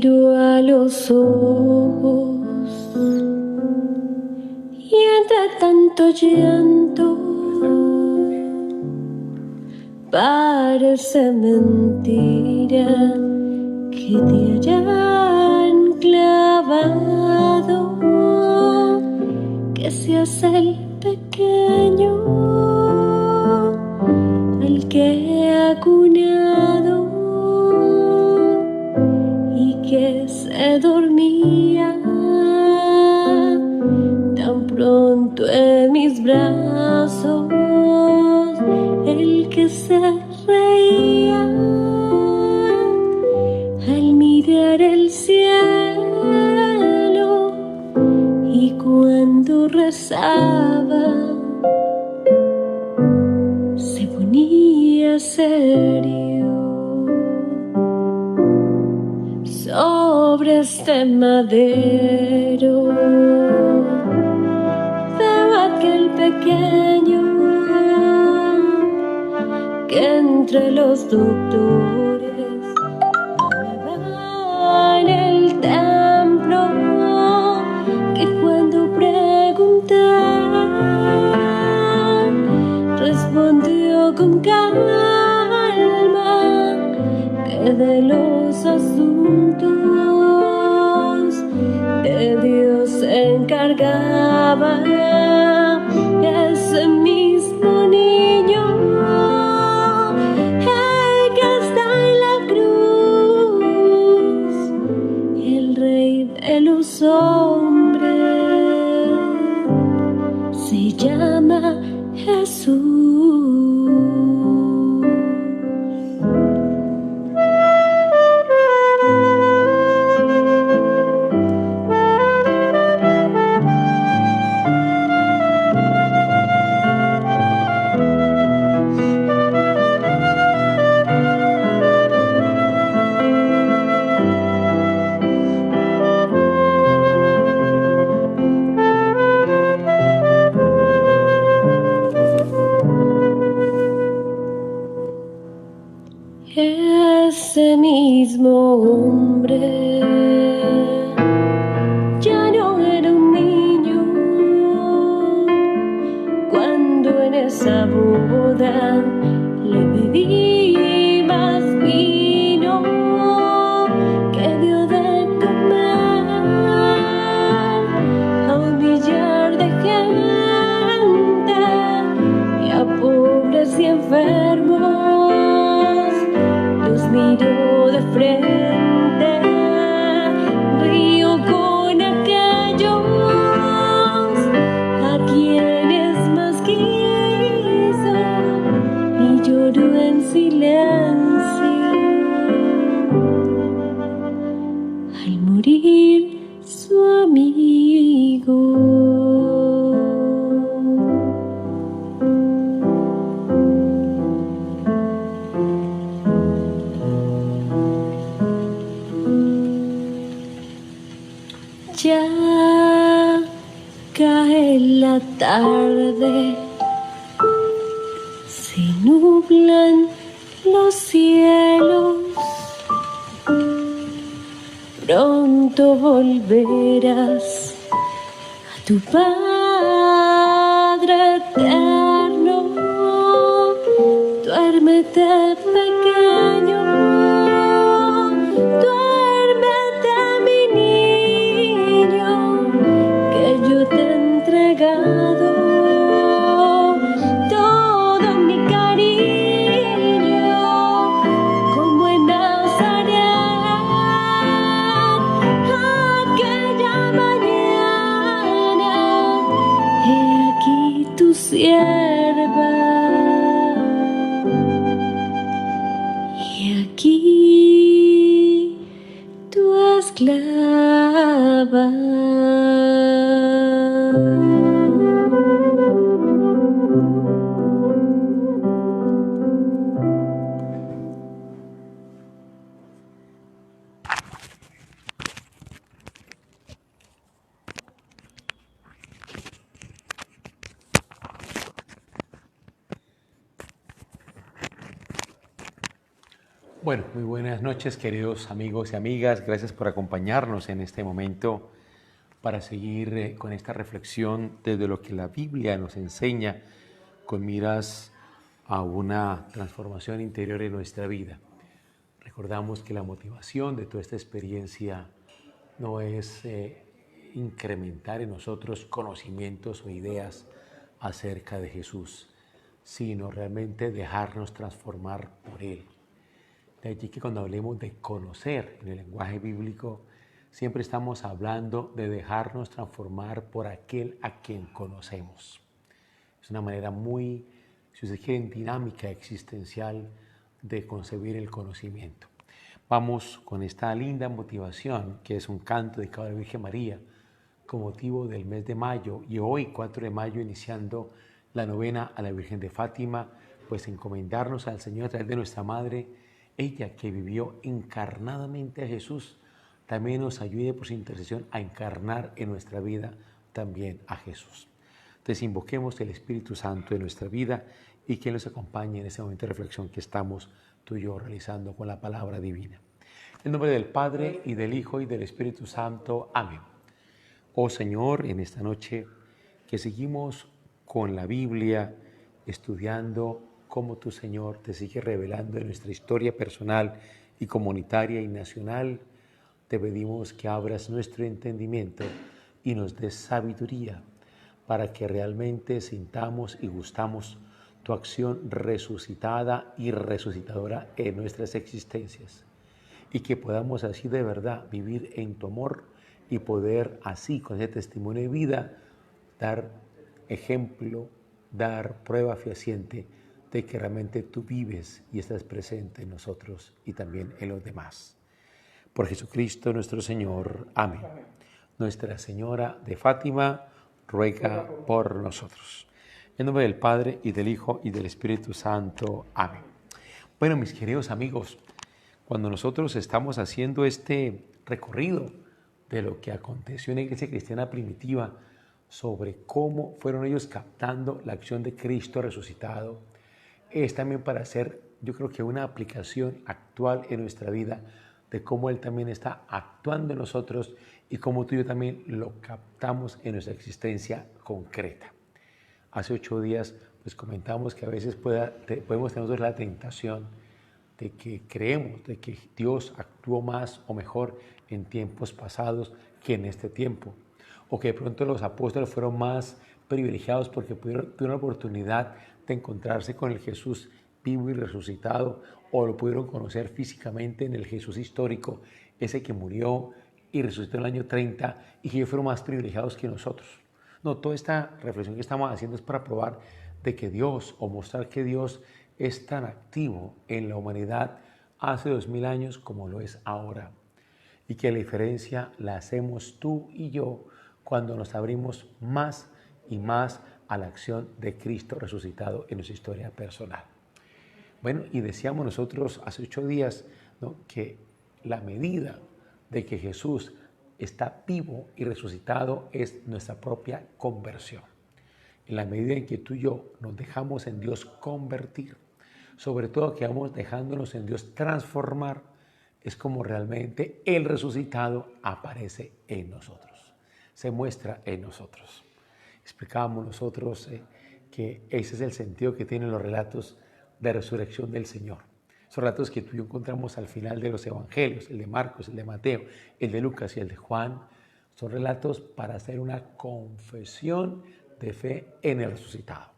miro a los ojos y entre tanto llanto parece mentira que te hayan clavado, que seas el pequeño al que he acunado y que se dormía tan pronto en mis brazos, el que se reía al mirar el cielo y cuando rezaba se ponía serio. Sobre este madero veo aquel pequeño que entre los doctores hablaba en el templo, que cuando pregunté respondió con calma que de los asuntos de Dios se encargaba ese mismo niño, el que está en la cruz, el rey de los hombres, se llama Jesús. Ese mismo hombre ya no era un niño cuando en esa boda le pedí más vino que dio de comer a un millar de gente y a pobres y enfermos. Miró de frente, río con aquellos a quienes más quiso y lloró en silencio al morir su amigo. Ya cae la tarde, se nublan los cielos, pronto volverás a tu Padre eterno. Duérmete, pequeño, duérmete, mi niño, que yo te he entregado todo mi cariño, como en Nazaret, aquella mañana. He aquí tu sierva, Bueno, muy buenas noches, queridos amigos y amigas. Gracias por acompañarnos en este momento para seguir con esta reflexión desde lo que la Biblia nos enseña con miras a una transformación interior en nuestra vida. Recordamos que la motivación de toda esta experiencia no es incrementar en nosotros conocimientos o ideas acerca de Jesús, sino realmente dejarnos transformar por Él. De allí que cuando hablemos de conocer en el lenguaje bíblico, siempre estamos hablando de dejarnos transformar por aquel a quien conocemos. Es una manera muy, si usted quiere, dinámica, existencial de concebir el conocimiento. Vamos con esta linda motivación, que es un canto dedicado a la Virgen María, con motivo del mes de mayo, y hoy, 4 de mayo, iniciando la novena a la Virgen de Fátima, pues encomendarnos al Señor a través de nuestra Madre, ella que vivió encarnadamente a Jesús, también nos ayude por su intercesión a encarnar en nuestra vida también a Jesús. Entonces invoquemos el Espíritu Santo en nuestra vida y que nos acompañe en este momento de reflexión que estamos tú y yo realizando con la palabra divina. En nombre del Padre y del Hijo y del Espíritu Santo. Amén. Oh Señor, en esta noche que seguimos con la Biblia, estudiando cómo tu Señor te sigue revelando en nuestra historia personal y comunitaria y nacional, te pedimos que abras nuestro entendimiento y nos des sabiduría para que realmente sintamos y gustamos tu acción resucitada y resucitadora en nuestras existencias, y que podamos así de verdad vivir en tu amor y poder así, con ese testimonio de vida, dar ejemplo, dar prueba fehaciente de que realmente tú vives y estás presente en nosotros y también en los demás. Por Jesucristo nuestro Señor. Amén. Nuestra Señora de Fátima ruega por nosotros. En nombre del Padre y del Hijo y del Espíritu Santo. Amén. Bueno, mis queridos amigos, cuando nosotros estamos haciendo este recorrido de lo que aconteció en la iglesia cristiana primitiva, sobre cómo fueron ellos captando la acción de Cristo resucitado, es también para hacer, yo creo que una aplicación actual en nuestra vida de cómo Él también está actuando en nosotros y cómo tú y yo también lo captamos en nuestra existencia concreta. Hace 8 días pues comentamos que a veces podemos tener nosotros la tentación de que creemos de que Dios actuó más o mejor en tiempos pasados que en este tiempo, o que de pronto los apóstoles fueron más privilegiados porque tuvieron la oportunidad de encontrarse con el Jesús vivo y resucitado, o lo pudieron conocer físicamente en el Jesús histórico, ese que murió y resucitó en el año 30, y que ellos fueron más privilegiados que nosotros. No, toda esta reflexión que estamos haciendo es para probar de que Dios, o mostrar que Dios es tan activo en la humanidad hace 2000 años como lo es ahora, y que la diferencia la hacemos tú y yo cuando nos abrimos más y más a la acción de Cristo resucitado en nuestra historia personal. Bueno, y decíamos nosotros hace 8 días, ¿no?, que la medida de que Jesús está vivo y resucitado es nuestra propia conversión. En la medida en que tú y yo nos dejamos en Dios convertir, sobre todo que vamos dejándonos en Dios transformar, es como realmente el resucitado aparece en nosotros, se muestra en nosotros. Explicábamos nosotros que ese es el sentido que tienen los relatos de resurrección del Señor. Son relatos que tú y yo encontramos al final de los evangelios, el de Marcos, el de Mateo, el de Lucas y el de Juan. Son relatos para hacer una confesión de fe en el resucitado.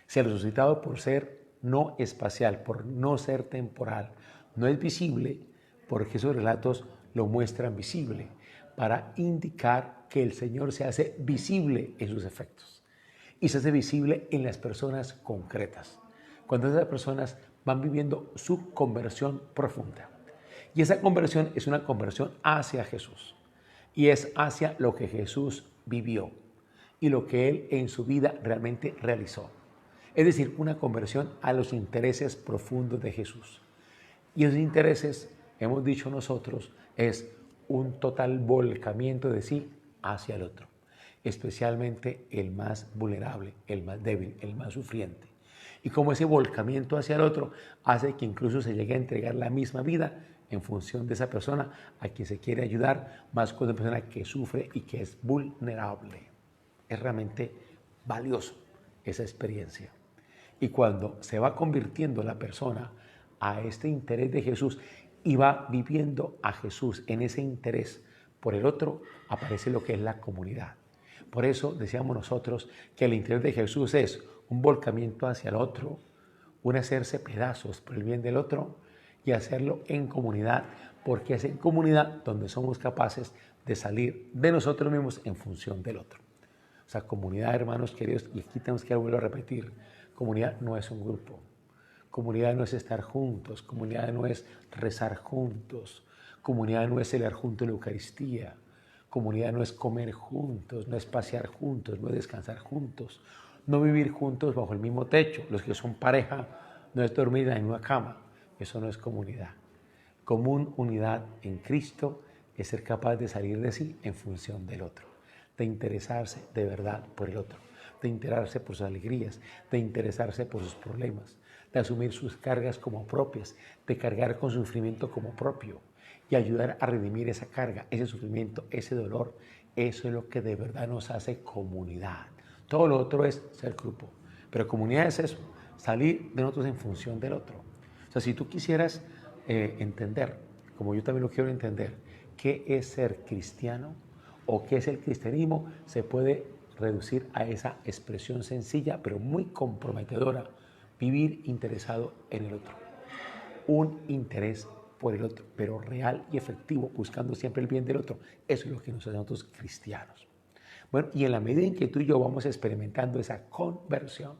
Si el resucitado, por ser no espacial, por no ser temporal, no es visible, porque esos relatos lo muestran visible, para indicar que el Señor se hace visible en sus efectos y se hace visible en las personas concretas, cuando esas personas van viviendo su conversión profunda. Y esa conversión es una conversión hacia Jesús, y es hacia lo que Jesús vivió y lo que Él en su vida realmente realizó. Es decir, una conversión a los intereses profundos de Jesús. Y esos intereses, hemos dicho nosotros, es un total volcamiento de sí hacia el otro, especialmente el más vulnerable, el más débil, el más sufriente. Y como ese volcamiento hacia el otro hace que incluso se llegue a entregar la misma vida en función de esa persona a quien se quiere ayudar, más con una persona que sufre y que es vulnerable. Es realmente valioso esa experiencia. Y cuando se va convirtiendo la persona a este interés de Jesús y va viviendo a Jesús en ese interés por el otro, aparece lo que es la comunidad. Por eso decíamos nosotros que el interés de Jesús es un volcamiento hacia el otro, un hacerse pedazos por el bien del otro y hacerlo en comunidad, porque es en comunidad donde somos capaces de salir de nosotros mismos en función del otro. O sea, comunidad, hermanos queridos, y aquí tenemos que volver a repetir, comunidad no es un grupo, comunidad no es estar juntos, comunidad no es rezar juntos, comunidad no es celebrar juntos la Eucaristía, comunidad no es comer juntos, no es pasear juntos, no es descansar juntos, no vivir juntos bajo el mismo techo. Los que son pareja no es dormir en la misma cama, eso no es comunidad. Común unidad en Cristo es ser capaz de salir de sí en función del otro, de interesarse de verdad por el otro, de interesarse por sus alegrías, de interesarse por sus problemas, de asumir sus cargas como propias, de cargar con su sufrimiento como propio y ayudar a redimir esa carga, ese sufrimiento, ese dolor. Eso es lo que de verdad nos hace comunidad. Todo lo otro es ser grupo, pero comunidad es eso, salir de nosotros en función del otro. O sea, si tú quisieras entender, como yo también lo quiero entender, qué es ser cristiano o qué es el cristianismo, se puede reducir a esa expresión sencilla pero muy comprometedora: vivir interesado en el otro, un interés por el otro, pero real y efectivo, buscando siempre el bien del otro. Eso es lo que nos hace a nosotros cristianos. Bueno, y en la medida en que tú y yo vamos experimentando esa conversión,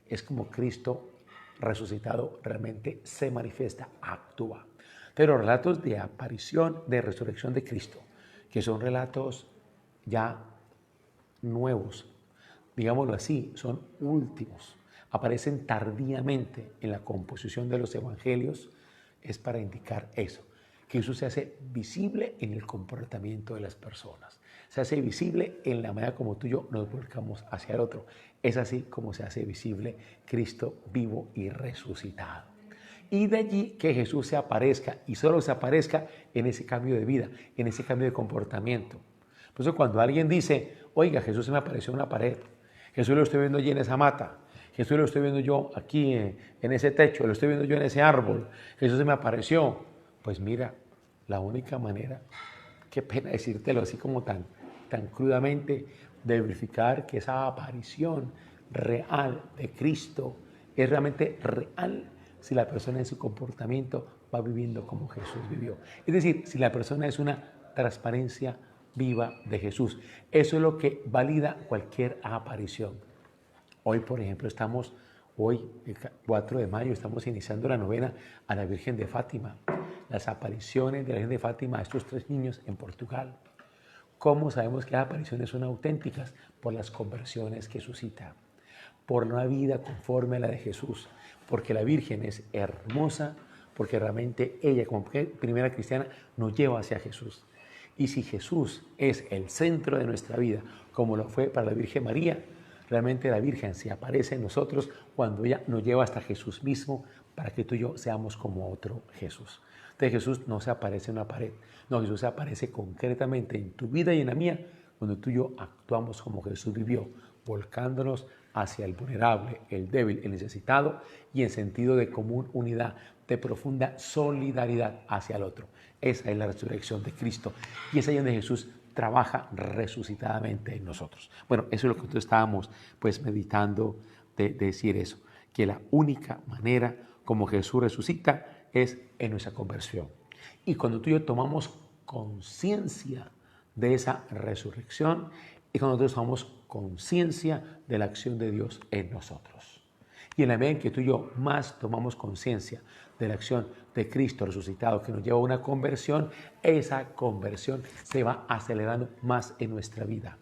es como Cristo resucitado realmente se manifiesta, actúa. Pero relatos de aparición, de resurrección de Cristo, que son relatos ya nuevos, digámoslo así, son últimos, aparecen tardíamente en la composición de los evangelios, es para indicar eso, que Jesús se hace visible en el comportamiento de las personas, se hace visible en la manera como tú y yo nos volcamos hacia el otro. Es así como se hace visible Cristo vivo y resucitado. Y de allí que Jesús se aparezca, y solo se aparezca en ese cambio de vida, en ese cambio de comportamiento. Por eso cuando alguien dice, oiga, Jesús se me apareció en una pared, Jesús lo estoy viendo allí en esa mata, Jesús lo estoy viendo yo aquí en ese techo, lo estoy viendo yo en ese árbol, Jesús se me apareció. Pues mira, la única manera, qué pena decírtelo así como tan crudamente, de verificar que esa aparición real de Cristo es realmente real si la persona en su comportamiento va viviendo como Jesús vivió. Es decir, si la persona es una transparencia viva de Jesús. Eso es lo que valida cualquier aparición. Hoy, por ejemplo, el 4 de mayo, estamos iniciando la novena a la Virgen de Fátima. Las apariciones de la Virgen de Fátima a estos 3 niños en Portugal. ¿Cómo sabemos que las apariciones son auténticas? Por las conversiones que suscita, por una vida conforme a la de Jesús, porque la Virgen es hermosa, porque realmente ella como primera cristiana nos lleva hacia Jesús. Y si Jesús es el centro de nuestra vida, como lo fue para la Virgen María, realmente la Virgen se aparece en nosotros cuando ella nos lleva hasta Jesús mismo para que tú y yo seamos como otro Jesús. Entonces Jesús no se aparece en una pared, no, Jesús se aparece concretamente en tu vida y en la mía, cuando tú y yo actuamos como Jesús vivió, volcándonos hacia el vulnerable, el débil, el necesitado y en sentido de común unidad, de profunda solidaridad hacia el otro. Esa es la resurrección de Cristo y es ahí donde Jesús trabaja resucitadamente en nosotros. Bueno, eso es lo que nosotros estábamos meditando de decir eso, que la única manera como Jesús resucita es en nuestra conversión. Y cuando tú y yo tomamos conciencia de esa resurrección, y cuando nosotros tomamos conciencia de la acción de Dios en nosotros. Y en la medida en que tú y yo más tomamos conciencia de la acción de Cristo resucitado que nos lleva a una conversión, esa conversión se va acelerando más en nuestra vida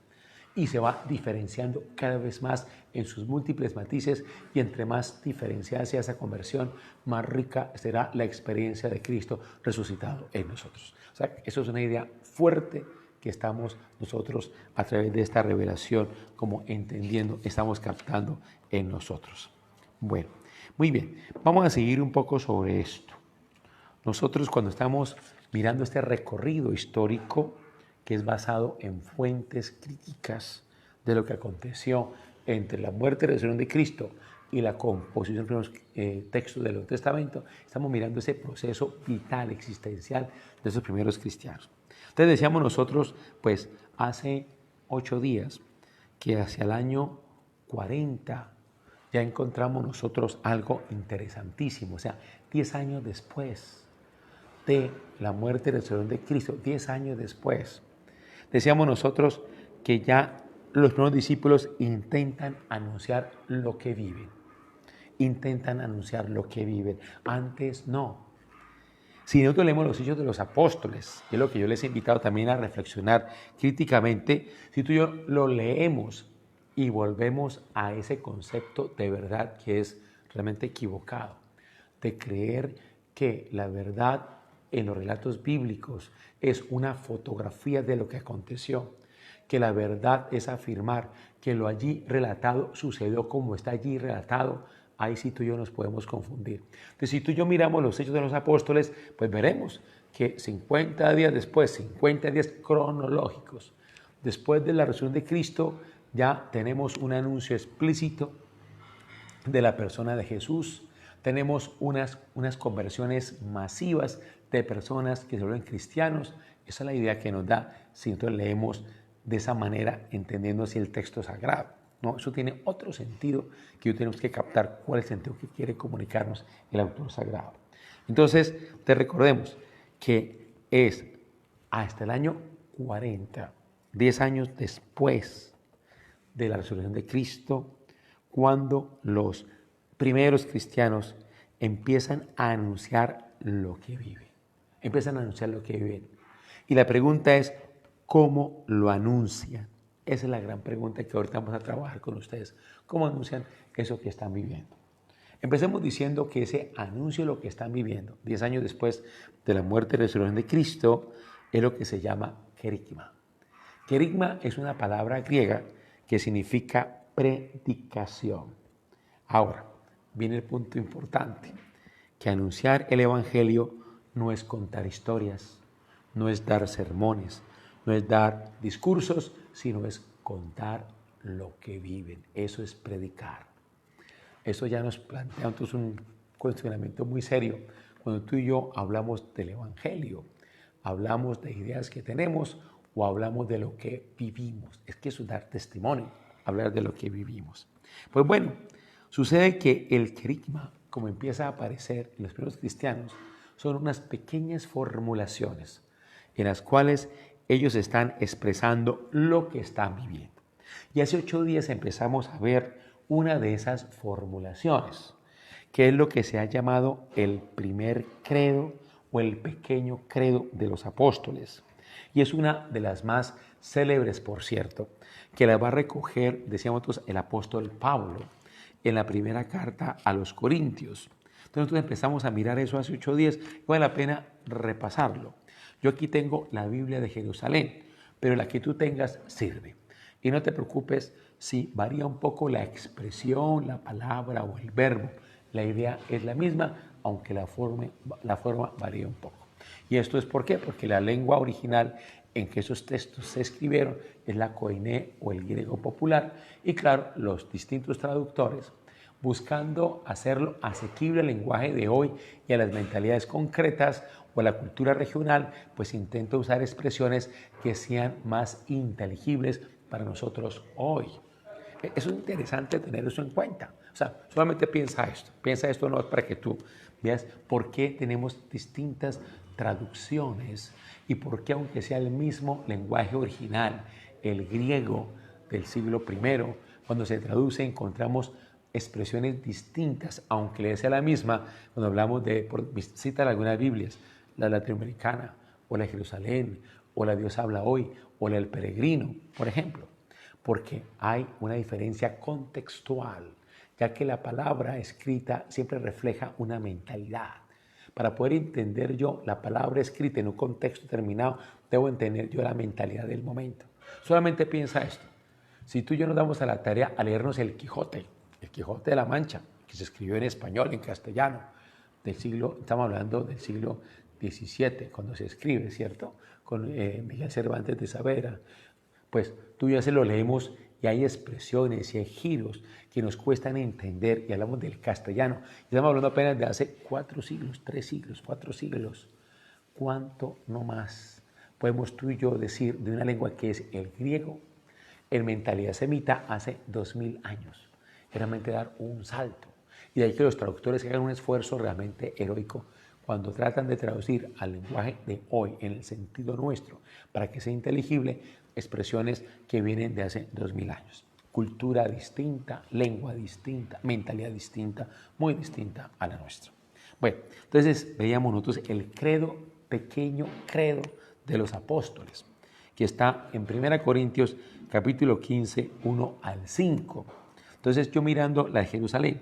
y se va diferenciando cada vez más en sus múltiples matices, y entre más diferenciada sea esa conversión, más rica será la experiencia de Cristo resucitado en nosotros. O sea, eso es una idea fuerte que estamos nosotros a través de esta revelación como entendiendo, estamos captando en nosotros. Bueno, muy bien. Vamos a seguir un poco sobre esto. Nosotros cuando estamos mirando este recorrido histórico que es basado en fuentes críticas de lo que aconteció entre la muerte y la resurrección de Cristo y la composición de los textos del Nuevo Testamento, estamos mirando ese proceso vital, existencial de esos primeros cristianos. Entonces decíamos nosotros, pues hace 8 días, que hacia el año 40 ya encontramos nosotros algo interesantísimo, o sea, 10 años después de la muerte y resurrección de Cristo, 10 años después, decíamos nosotros que ya los primeros discípulos intentan anunciar lo que viven. Intentan anunciar lo que viven. Antes no. Si nosotros leemos los Hechos de los Apóstoles, que es lo que yo les he invitado también a reflexionar críticamente, si tú y yo lo leemos y volvemos a ese concepto de verdad que es realmente equivocado, de creer que la verdad en los relatos bíblicos es una fotografía de lo que aconteció, que la verdad es afirmar que lo allí relatado sucedió como está allí relatado, ahí sí tú y yo nos podemos confundir. Entonces, si tú y yo miramos los Hechos de los Apóstoles, pues veremos que 50 días después, 50 días cronológicos, después de la resurrección de Cristo, ya tenemos un anuncio explícito de la persona de Jesús. Tenemos unas conversiones masivas de personas que se vuelven cristianos. Esa es la idea que nos da si nosotros leemos de esa manera, entendiendo así el texto sagrado. No, eso tiene otro sentido que tenemos que captar cuál es el sentido que quiere comunicarnos el autor sagrado. Entonces, te recordemos que es hasta el año 40, 10 años después de la resurrección de Cristo, cuando los primeros cristianos empiezan a anunciar lo que viven. Empiezan a anunciar lo que viven. Y la pregunta es, ¿cómo lo anuncian? Esa es la gran pregunta que ahorita vamos a trabajar con ustedes. ¿Cómo anuncian eso que están viviendo? Empecemos diciendo que ese anuncio de lo que están viviendo, 10 años después de la muerte y resurrección de Cristo, es lo que se llama querigma. Querigma es una palabra griega que significa predicación. Ahora, viene el punto importante, que anunciar el Evangelio no es contar historias, no es dar sermones, no es dar discursos, sino es contar lo que viven. Eso es predicar. Eso ya nos plantea entonces un cuestionamiento muy serio. Cuando tú y yo hablamos del Evangelio, hablamos de ideas que tenemos o hablamos de lo que vivimos. Es que eso es dar testimonio, hablar de lo que vivimos. Pues bueno, sucede que el querigma, como empieza a aparecer en los primeros cristianos, son unas pequeñas formulaciones en las cuales ellos están expresando lo que están viviendo. Y hace 8 días empezamos a ver una de esas formulaciones, que es lo que se ha llamado el primer credo o el pequeño credo de los apóstoles. Y es una de las más célebres, por cierto, que la va a recoger, decíamos nosotros, el apóstol Pablo en la primera carta a los Corintios. Entonces nosotros empezamos a mirar eso hace 8 días y vale la pena repasarlo. Yo aquí tengo la Biblia de Jerusalén, pero la que tú tengas sirve. Y no te preocupes si varía un poco la expresión, la palabra o el verbo. La idea es la misma, aunque la forma varía un poco. ¿Y esto es por qué? Porque la lengua original en que esos textos se escribieron es la koiné o el griego popular. Y claro, los distintos traductores, buscando hacerlo asequible al lenguaje de hoy y a las mentalidades concretas o a la cultura regional, pues intenta usar expresiones que sean más inteligibles para nosotros hoy. Es interesante tener eso en cuenta. O sea, solamente piensa esto no es para que tú veas por qué tenemos distintas traducciones y por qué, aunque sea el mismo lenguaje original, el griego del siglo I, cuando se traduce encontramos expresiones distintas, aunque le sea la misma, cuando hablamos de, por citar algunas Biblias, la latinoamericana, o la de Jerusalén, o la Dios habla hoy, o la del peregrino, por ejemplo, porque hay una diferencia contextual, ya que la palabra escrita siempre refleja una mentalidad. Para poder entender yo la palabra escrita en un contexto determinado, debo entender yo la mentalidad del momento. Solamente piensa esto. Si tú y yo nos damos a la tarea a leernos el Quijote de la Mancha, que se escribió en español, en castellano, estamos hablando del siglo XVII, cuando se escribe, ¿cierto? Con Miguel Cervantes de Saavedra. Pues tú y yo se lo leemos y hay expresiones y hay giros que nos cuestan entender y hablamos del castellano. Y estamos hablando apenas de hace 4 siglos, 3 siglos, 4 siglos. ¿Cuánto no más podemos tú y yo decir de una lengua que es el griego en mentalidad semita hace 2000 años? Realmente dar un salto. Y de ahí que los traductores hagan un esfuerzo realmente heroico cuando tratan de traducir al lenguaje de hoy en el sentido nuestro para que sea inteligible expresiones que vienen de hace 2000 años. Cultura distinta, lengua distinta, mentalidad distinta, muy distinta a la nuestra. Bueno, entonces veíamos nosotros el credo, pequeño credo de los apóstoles, que está en 1 Corintios capítulo 15, 1 al 5. Entonces yo mirando la de Jerusalén,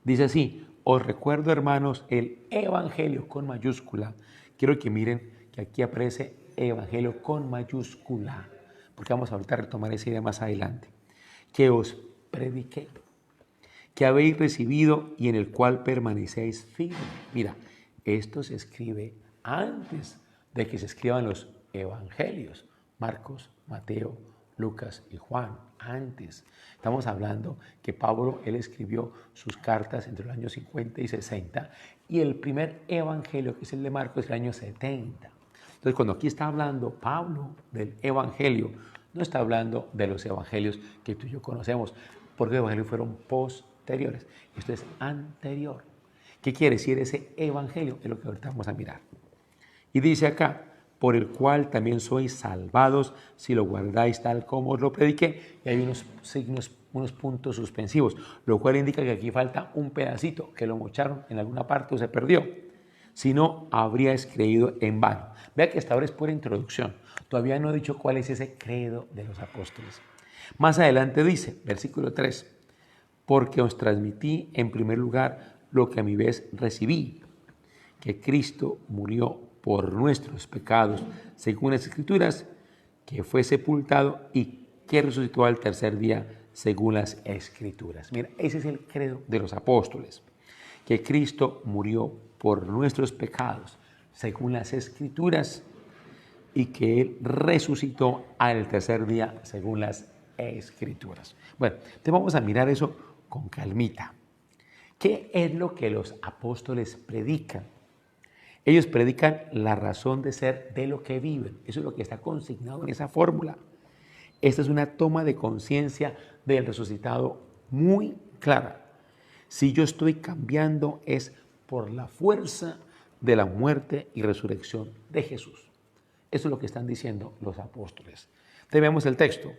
dice así: os recuerdo, hermanos, el evangelio con mayúscula. Quiero que miren que aquí aparece evangelio con mayúscula, porque vamos ahorita a retomar esa idea más adelante. Que os prediqué, que habéis recibido y en el cual permanecéis firmes. Mira, esto se escribe antes de que se escriban los evangelios, Marcos, Mateo, Lucas y Juan, antes. Estamos hablando que Pablo, él escribió sus cartas entre los años 50 y 60 y el primer evangelio, que es el de Marcos, es el año 70. Entonces, cuando aquí está hablando Pablo del evangelio, no está hablando de los evangelios que tú y yo conocemos, porque los evangelios fueron posteriores. Esto es anterior. ¿Qué quiere decir ese evangelio? Es lo que ahorita vamos a mirar. Y dice acá: por el cual también sois salvados si lo guardáis tal como os lo prediqué. Y hay unos signos, unos puntos suspensivos, lo cual indica que aquí falta un pedacito, que lo mocharon en alguna parte o se perdió. Si no, habríais creído en vano. Vea que hasta ahora es pura introducción. Todavía no he dicho cuál es ese credo de los apóstoles. Más adelante dice, versículo 3, porque os transmití en primer lugar lo que a mi vez recibí, que Cristo murió por nuestros pecados, según las Escrituras, que fue sepultado y que resucitó al tercer día, según las Escrituras. Mira, ese es el credo de los apóstoles, que Cristo murió por nuestros pecados, según las Escrituras, y que Él resucitó al tercer día, según las Escrituras. Bueno, entonces vamos a mirar eso con calmita. ¿Qué es lo que los apóstoles predican? Ellos predican la razón de ser de lo que viven. Eso es lo que está consignado en esa fórmula. Esta es una toma de conciencia del resucitado muy clara. Si yo estoy cambiando es por la fuerza de la muerte y resurrección de Jesús. Eso es lo que están diciendo los apóstoles. Entonces veamos el texto.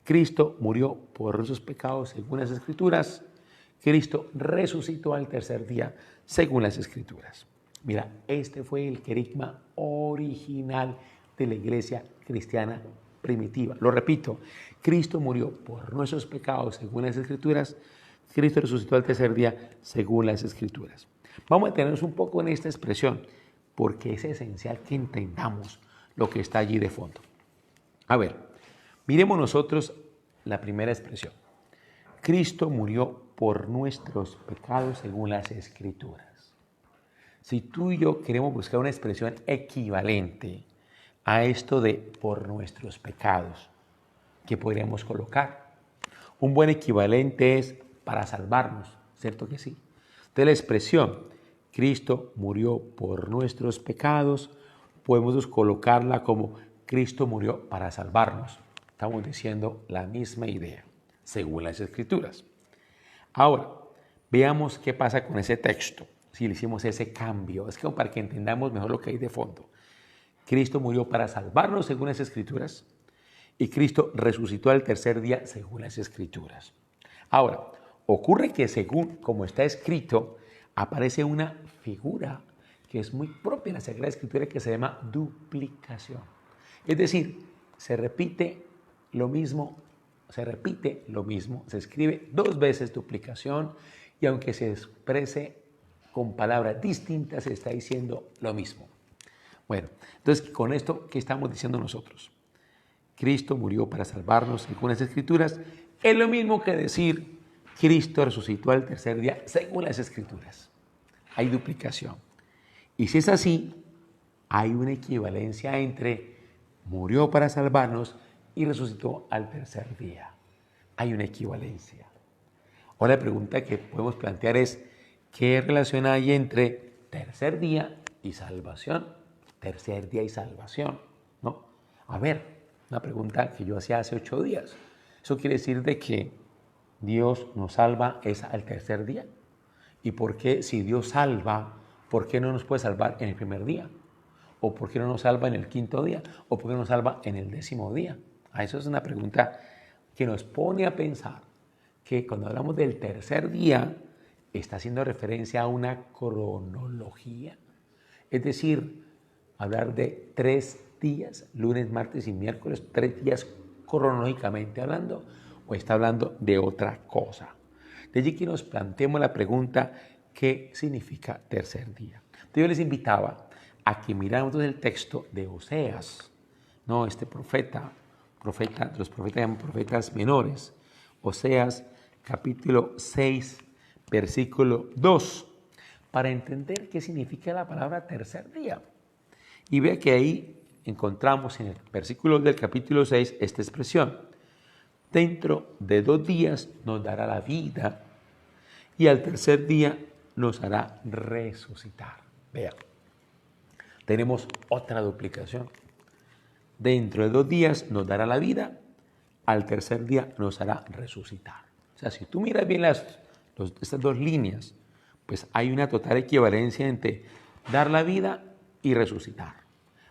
Cristo murió por nuestros pecados según las Escrituras. Cristo resucitó al tercer día según las Escrituras. Mira, este fue el querigma original de la iglesia cristiana primitiva. Lo repito, Cristo murió por nuestros pecados según las Escrituras. Cristo resucitó al tercer día según las Escrituras. Vamos a detenernos un poco en esta expresión porque es esencial que entendamos lo que está allí de fondo. A ver, miremos nosotros la primera expresión. Cristo murió por nuestros pecados según las Escrituras. Si tú y yo queremos buscar una expresión equivalente a esto de por nuestros pecados, ¿qué podríamos colocar? Un buen equivalente es para salvarnos, ¿cierto que sí? De la expresión Cristo murió por nuestros pecados, podemos colocarla como Cristo murió para salvarnos. Estamos diciendo la misma idea, según las Escrituras. Ahora, veamos qué pasa con ese texto. Si le hicimos ese cambio, es como para que entendamos mejor lo que hay de fondo. Cristo murió para salvarnos según las Escrituras y Cristo resucitó al tercer día según las Escrituras. Ahora, ocurre que según como está escrito, aparece una figura que es muy propia en la Sagrada Escritura que se llama duplicación. Es decir, se repite lo mismo, se escribe 2 veces duplicación y aunque se exprese con palabras distintas se está diciendo lo mismo. Bueno, entonces con esto, ¿qué estamos diciendo nosotros? Cristo murió para salvarnos según las Escrituras. Es lo mismo que decir Cristo resucitó al tercer día según las Escrituras. Hay duplicación. Y si es así, hay una equivalencia entre murió para salvarnos y resucitó al tercer día. Hay una equivalencia. Ahora la pregunta que podemos plantear es, ¿qué relación hay entre tercer día y salvación? Tercer día y salvación, ¿no? A ver, una pregunta que yo hacía hace 8 días. Eso quiere decir de que Dios nos salva es al tercer día. ¿Y por qué si Dios salva, por qué no nos puede salvar en el primer día? ¿O por qué no nos salva en el 5.º día? ¿O por qué no nos salva en el 10.º día? Eso es una pregunta que nos pone a pensar que cuando hablamos del tercer día, está haciendo referencia a una cronología. Es decir, hablar de 3 días, lunes, martes y miércoles, 3 días cronológicamente hablando, o está hablando de otra cosa. De allí que nos planteemos la pregunta, ¿qué significa tercer día? Entonces yo les invitaba a que miráramos el texto de Oseas, no este profeta, los profetas llaman profetas menores. Oseas capítulo 6, versículo 2, para entender qué significa la palabra tercer día. Y vea que ahí encontramos en el versículo del capítulo 6 esta expresión. Dentro de 2 días nos dará la vida y al tercer día nos hará resucitar. Vea, tenemos otra duplicación. Dentro de 2 días nos dará la vida, al tercer día nos hará resucitar. O sea, si tú miras bien estas 2 líneas, pues hay una total equivalencia entre dar la vida y resucitar.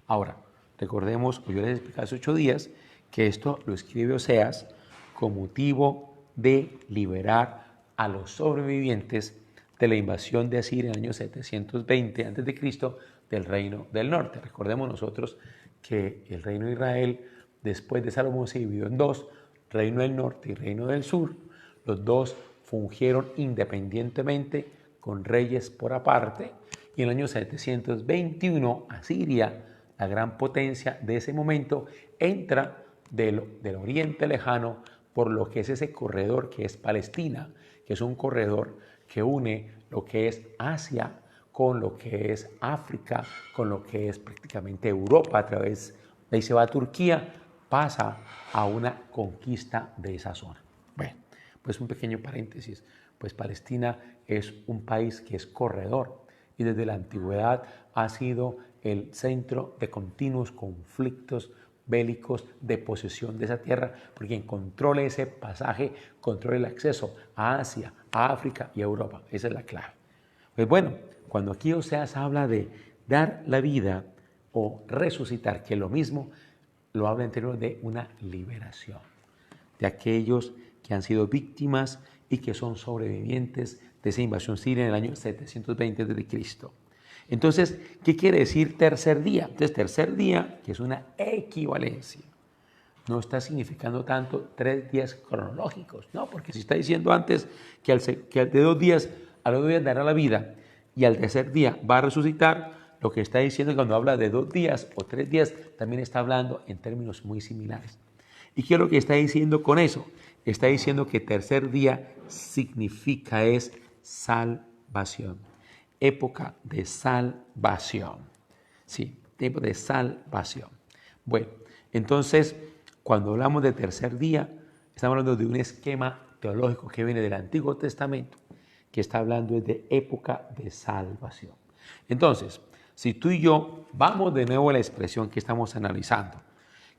Ahora, recordemos, yo les expliqué hace 8 días, que esto lo escribe Oseas con motivo de liberar a los sobrevivientes de la invasión de Asiria en el año 720 a.C. del reino del norte. Recordemos nosotros que el reino de Israel, después de Salomón, se dividió en 2, reino del norte y reino del sur. Los 2 fungieron independientemente con reyes por aparte, y en el año 721 Asiria, la gran potencia de ese momento, entra del oriente lejano por lo que es ese corredor que es Palestina, que es un corredor que une lo que es Asia con lo que es África, con lo que es prácticamente Europa. A través de ahí se va a Turquía, pasa a una conquista de esa zona. Bueno, pues un pequeño paréntesis, pues Palestina es un país que es corredor y desde la antigüedad ha sido el centro de continuos conflictos bélicos de posesión de esa tierra, porque quien controle ese pasaje, controla el acceso a Asia, a África y a Europa. Esa es la clave. Pues bueno, cuando aquí Oseas habla de dar la vida o resucitar, que es lo mismo, lo habla en términos de una liberación de aquellos que han sido víctimas y que son sobrevivientes de esa invasión siria en el año 720 a.C. Entonces, ¿qué quiere decir tercer día? Entonces, tercer día, que es una equivalencia, no está significando tanto 3 días cronológicos, ¿no? Porque si está diciendo antes que de 2 días a los 2 días dará la vida y al tercer día va a resucitar, lo que está diciendo cuando habla de 2 días o 3 días, también está hablando en términos muy similares. ¿Y qué es lo que está diciendo con eso? Está diciendo que tercer día significa es salvación. Época de salvación. Sí, tiempo de salvación. Bueno, entonces, cuando hablamos de tercer día, estamos hablando de un esquema teológico que viene del Antiguo Testamento, que está hablando de época de salvación. Entonces, si tú y yo vamos de nuevo a la expresión que estamos analizando,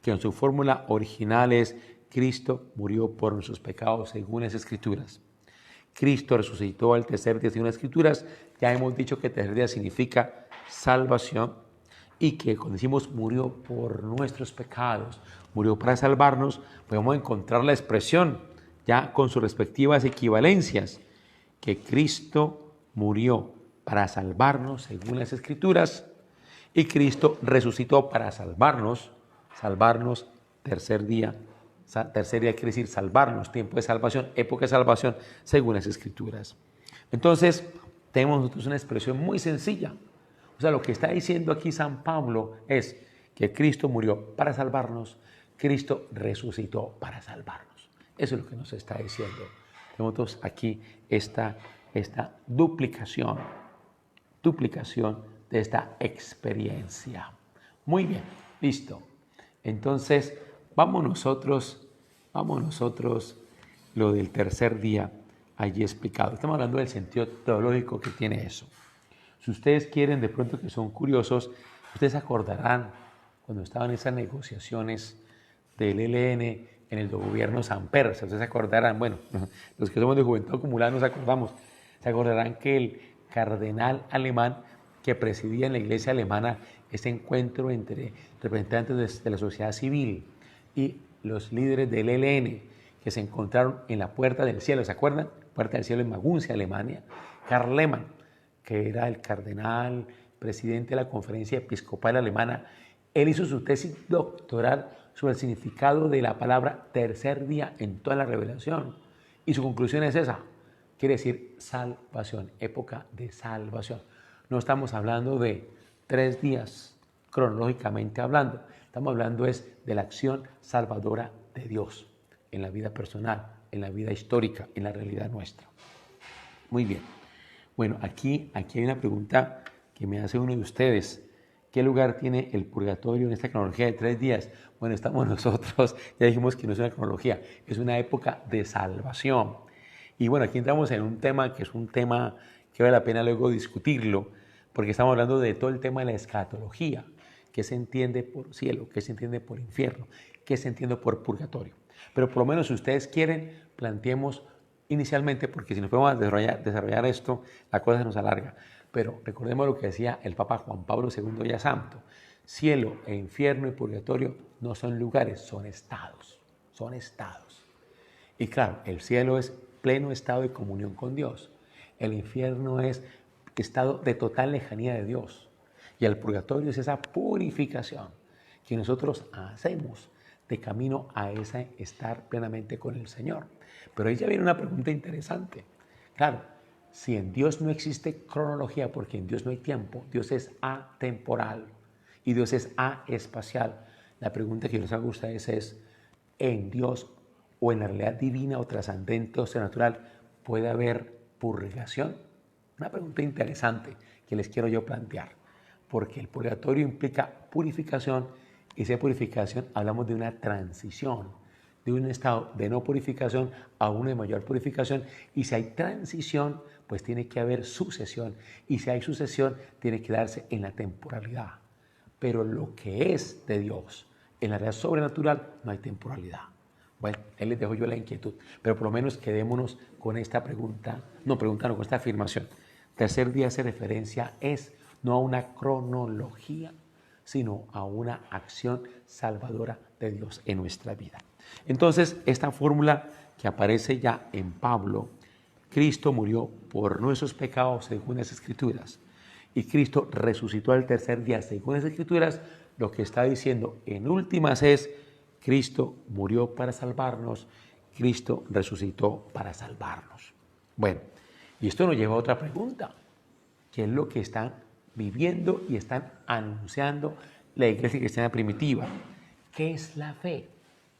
que en su fórmula original es Cristo murió por nuestros pecados según las Escrituras. Cristo resucitó al tercer día según las Escrituras. Ya hemos dicho que tercer día significa salvación y que cuando decimos murió por nuestros pecados, murió para salvarnos, podemos encontrar la expresión ya con sus respectivas equivalencias, que Cristo murió para salvarnos según las Escrituras y Cristo resucitó para salvarnos tercer día. Tercer día quiere decir salvarnos, tiempo de salvación, época de salvación, según las Escrituras. Entonces, tenemos nosotros una expresión muy sencilla. O sea, lo que está diciendo aquí San Pablo es que Cristo murió para salvarnos, Cristo resucitó para salvarnos. Eso es lo que nos está diciendo Tenemos aquí esta duplicación de esta experiencia. Muy bien, listo. Entonces, vamos nosotros lo del tercer día allí explicado. Estamos hablando del sentido teológico que tiene eso. Si ustedes quieren, de pronto que son curiosos, ustedes se acordarán cuando estaban esas negociaciones del ELN en el gobierno Samper. Ustedes se acordarán, bueno, los que somos de Juventud Acumulada nos acordamos, se acordarán que el cardenal alemán que presidía en la iglesia alemana ese encuentro entre representantes de la sociedad civil y los líderes del ELN que se encontraron en la Puerta del Cielo, ¿se acuerdan? Puerta del Cielo en Maguncia, Alemania. Karl Lehmann, que era el cardenal presidente de la Conferencia Episcopal Alemana, él hizo su tesis doctoral sobre el significado de la palabra tercer día en toda la revelación. Y su conclusión es esa, quiere decir salvación, época de salvación. No estamos hablando de 3 días cronológicamente hablando, estamos hablando es de la acción salvadora de Dios en la vida personal, en la vida histórica, en la realidad nuestra. Muy bien. Bueno, aquí hay una pregunta que me hace uno de ustedes. ¿Qué lugar tiene el purgatorio en esta cronología de 3 días? Bueno, estamos nosotros, ya dijimos que no es una cronología, es una época de salvación. Y bueno, aquí entramos en un tema que es un tema que vale la pena luego discutirlo, porque estamos hablando de todo el tema de la escatología. ¿Qué se entiende por cielo? ¿Qué se entiende por infierno? ¿Qué se entiende por purgatorio? Pero por lo menos si ustedes quieren, planteemos inicialmente, porque si nos podemos desarrollar esto, la cosa se nos alarga. Pero recordemos lo que decía el Papa Juan Pablo II ya santo. Cielo e infierno y purgatorio no son lugares, son estados. Son estados. Y claro, el cielo es pleno estado de comunión con Dios. El infierno es estado de total lejanía de Dios. Y el purgatorio es esa purificación que nosotros hacemos de camino a ese estar plenamente con el Señor. Pero ahí ya viene una pregunta interesante. Claro, si en Dios no existe cronología, porque en Dios no hay tiempo, Dios es atemporal y Dios es aespacial. La pregunta que yo les hago a ustedes es, ¿en Dios o en la realidad divina o trascendente o sobrenatural puede haber purgación? Una pregunta interesante que les quiero yo plantear, porque el purgatorio implica purificación y esa purificación hablamos de una transición, de un estado de no purificación a uno de mayor purificación, y si hay transición, pues tiene que haber sucesión, y si hay sucesión, tiene que darse en la temporalidad. Pero lo que es de Dios, en la realidad sobrenatural, no hay temporalidad. Bueno, ahí les dejo yo la inquietud, pero por lo menos quedémonos con esta pregunta, con esta afirmación. Tercer día hace referencia no a una cronología, sino a una acción salvadora de Dios en nuestra vida. Entonces, esta fórmula que aparece ya en Pablo, Cristo murió por nuestros pecados según las Escrituras, y Cristo resucitó al tercer día según las Escrituras, lo que está diciendo en últimas es, Cristo murió para salvarnos, Cristo resucitó para salvarnos. Bueno, y esto nos lleva a otra pregunta, ¿qué es lo que están viviendo y están anunciando la iglesia cristiana primitiva? ¿Qué es la fe?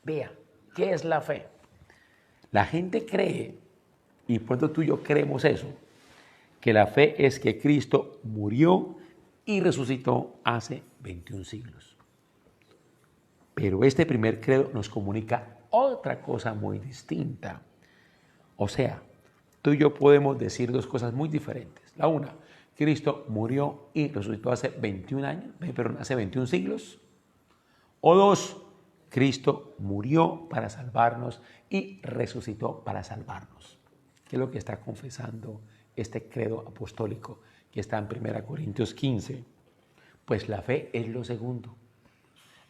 Vea, ¿qué es la fe? La gente cree, y pronto tú y yo creemos eso, que la fe es que Cristo murió y resucitó hace 21 siglos. Pero este primer credo nos comunica otra cosa muy distinta. O sea, tú y yo podemos decir 2 cosas muy diferentes. La una, Cristo murió y resucitó hace 21 siglos. O 2, Cristo murió para salvarnos y resucitó para salvarnos. ¿Qué es lo que está confesando este credo apostólico que está en 1 Corintios 15? Pues la fe es lo segundo.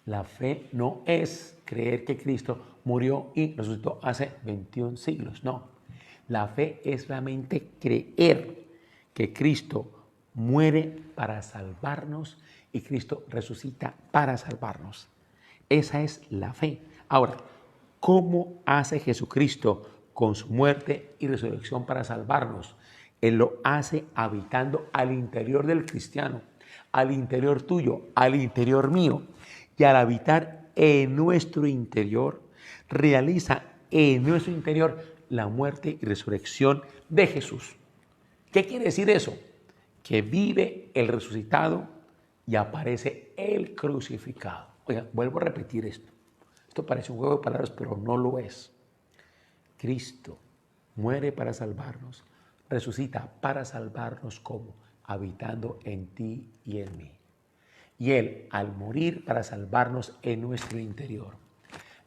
La fe no es creer que Cristo murió y resucitó hace 21 siglos, no. La fe es realmente creer que Cristo muere para salvarnos y Cristo resucita para salvarnos. Esa es la fe. Ahora, ¿cómo hace Jesucristo con su muerte y resurrección para salvarnos? Él lo hace habitando al interior del cristiano, al interior tuyo, al interior mío. Y al habitar en nuestro interior, realiza en nuestro interior la muerte y resurrección de Jesús. ¿Qué quiere decir eso? Que vive el resucitado y aparece el crucificado. Oiga, vuelvo a repetir esto. Esto parece un juego de palabras, pero no lo es. Cristo muere para salvarnos, resucita para salvarnos, ¿cómo? Habitando en ti y en mí. Y Él, al morir para salvarnos en nuestro interior,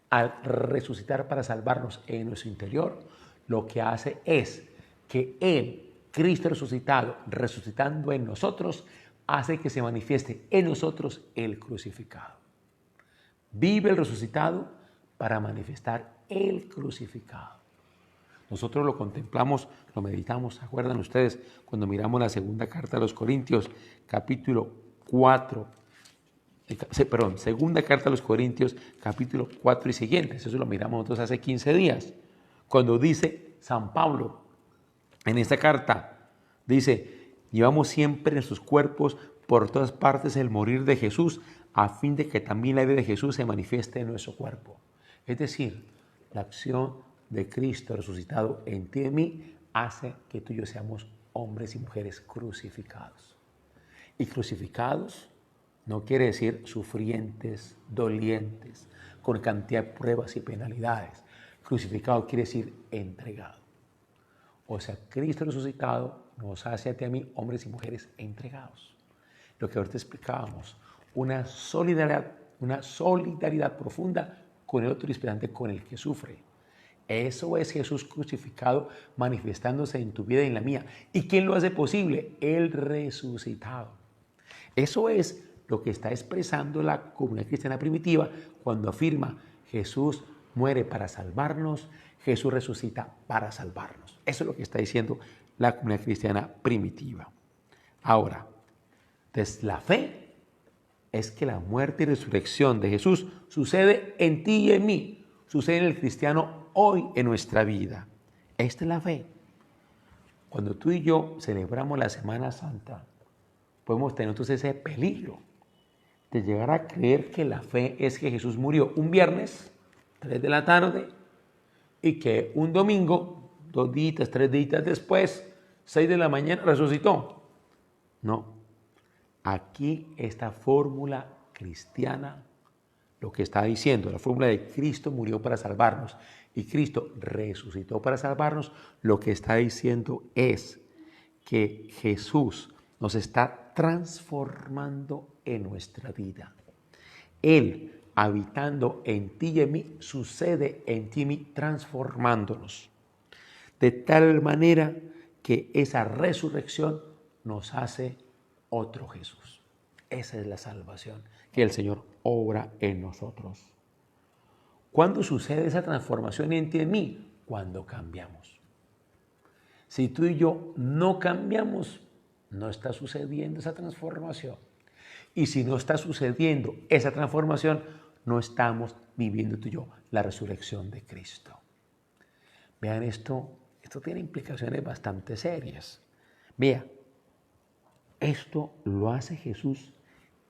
al resucitar para salvarnos en nuestro interior, lo que hace es que Él, Cristo resucitado, resucitando en nosotros, hace que se manifieste en nosotros el crucificado. Vive el resucitado para manifestar el crucificado. Nosotros lo contemplamos, lo meditamos, ¿se acuerdan ustedes? Cuando miramos la segunda carta a los Corintios, capítulo 4, segunda carta a los Corintios, capítulo 4 y siguientes. Eso lo miramos nosotros hace 15 días. Cuando dice San Pablo, en esta carta, dice, llevamos siempre en sus cuerpos por todas partes el morir de Jesús, a fin de que también la vida de Jesús se manifieste en nuestro cuerpo. Es decir, la acción de Cristo resucitado en ti y en mí hace que tú y yo seamos hombres y mujeres crucificados. Y crucificados no quiere decir sufrientes, dolientes, con cantidad de pruebas y penalidades. Crucificado quiere decir entregado. O sea, Cristo resucitado nos hace a ti y a mí hombres y mujeres entregados. Lo que ahorita explicábamos, una solidaridad profunda con el otro y especialmente con el que sufre. Eso es Jesús crucificado manifestándose en tu vida y en la mía. ¿Y quién lo hace posible? El resucitado. Eso es lo que está expresando la comunidad cristiana primitiva cuando afirma Jesús muere para salvarnos, Jesús resucita para salvarnos. Eso es lo que está diciendo la comunidad cristiana primitiva. Ahora, entonces la fe es que la muerte y resurrección de Jesús sucede en ti y en mí, sucede en el cristiano hoy en nuestra vida. Esta es la fe. Cuando tú y yo celebramos la Semana Santa, podemos tener entonces ese peligro de llegar a creer que la fe es que Jesús murió un viernes, 3 de la tarde, y que un domingo, 2 días, 3 días después, 6 de la mañana, resucitó. No. Aquí esta fórmula cristiana, lo que está diciendo, la fórmula de Cristo murió para salvarnos y Cristo resucitó para salvarnos, lo que está diciendo es que Jesús nos está transformando en nuestra vida. Él, habitando en ti y en mí, sucede en ti y en mí transformándonos. De tal manera que esa resurrección nos hace otro Jesús. Esa es la salvación que el Señor obra en nosotros. ¿Cuándo sucede esa transformación en ti y en mí? Cuando cambiamos. Si tú y yo no cambiamos, no está sucediendo esa transformación. Y si no está sucediendo esa transformación, no estamos viviendo tú y yo la resurrección de Cristo. Vean esto tiene implicaciones bastante serias. Vea, esto lo hace Jesús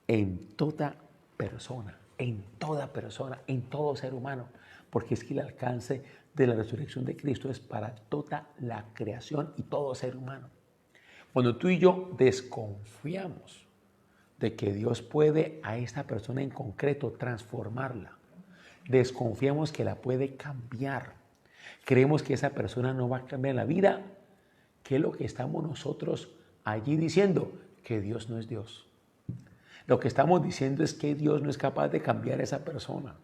en toda persona, en todo ser humano, porque es que el alcance de la resurrección de Cristo es para toda la creación y todo ser humano. Cuando tú y yo desconfiamos de que Dios puede a esta persona en concreto transformarla, desconfiamos que la puede cambiar, creemos que esa persona no va a cambiar la vida, ¿qué es lo que estamos nosotros allí diciendo? Que Dios no es Dios. Lo que estamos diciendo es que Dios no es capaz de cambiar a esa persona.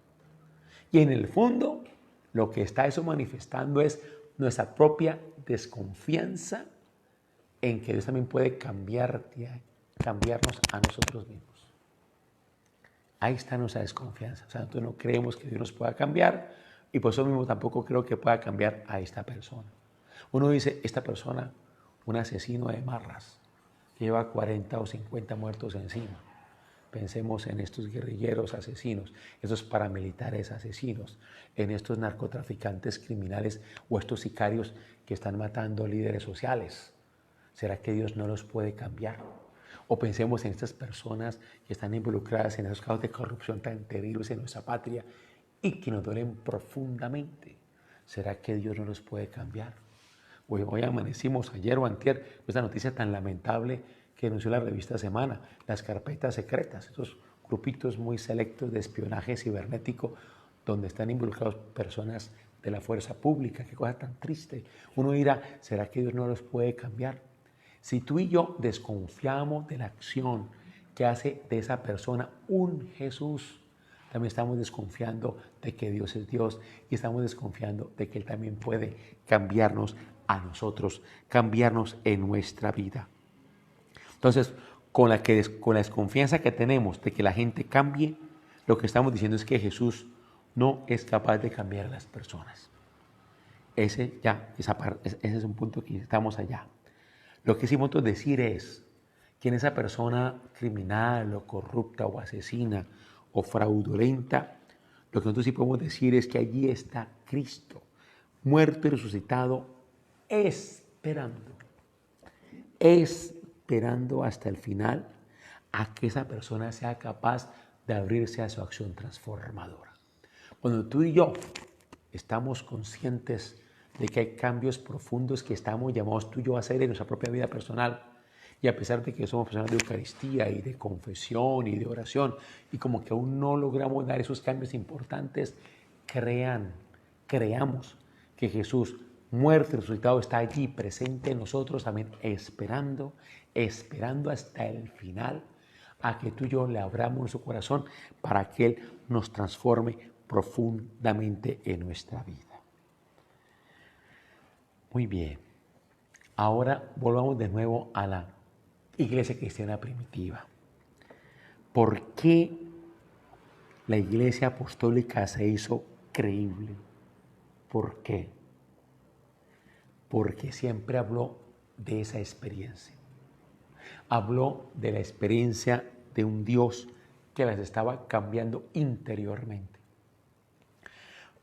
Y en el fondo, lo que está eso manifestando es nuestra propia desconfianza en que Dios también puede cambiarnos a nosotros mismos. Ahí está nuestra desconfianza. O sea, nosotros no creemos que Dios nos pueda cambiar y por eso mismo tampoco creo que pueda cambiar a esta persona. Uno dice, esta persona, un asesino de marras, lleva 40 o 50 muertos encima. Pensemos en estos guerrilleros asesinos, estos paramilitares asesinos, en estos narcotraficantes criminales o estos sicarios que están matando líderes sociales. ¿Será que Dios no los puede cambiar? O pensemos en estas personas que están involucradas en esos casos de corrupción tan terribles en nuestra patria y que nos duelen profundamente. ¿será que Dios no los puede cambiar? Hoy amanecimos, ayer o antier, esta noticia tan lamentable que anunció la revista Semana, las carpetas secretas, esos grupitos muy selectos de espionaje cibernético donde están involucrados personas de la fuerza pública. Qué cosa tan triste. Uno dirá, ¿será que Dios no los puede cambiar? Si tú y yo desconfiamos de la acción que hace de esa persona un Jesús, también estamos desconfiando de que Dios es Dios y estamos desconfiando de que Él también puede cambiarnos a nosotros, cambiarnos en nuestra vida. Entonces, con la desconfianza que tenemos de que la gente cambie, lo que estamos diciendo es que Jesús no es capaz de cambiar a las personas. Ese es un punto que estamos allá. Lo que sí podemos decir es que en esa persona criminal o corrupta o asesina o fraudulenta, lo que nosotros sí podemos decir es que allí está Cristo, muerto y resucitado, esperando hasta el final a que esa persona sea capaz de abrirse a su acción transformadora. Cuando tú y yo estamos conscientes de que hay cambios profundos que estamos llamados tú y yo a hacer en nuestra propia vida personal, y a pesar de que somos personas de Eucaristía y de confesión y de oración, y como que aún no logramos dar esos cambios importantes, creamos que Jesús, muerto y resucitado, está allí presente en nosotros también, esperando hasta el final a que tú y yo le abramos nuestro corazón para que Él nos transforme profundamente en nuestra vida. Muy bien, ahora volvamos de nuevo a la iglesia cristiana primitiva. ¿Por qué la iglesia apostólica se hizo creíble? ¿Por qué? Porque siempre habló de esa experiencia. Habló de la experiencia de un Dios que las estaba cambiando interiormente.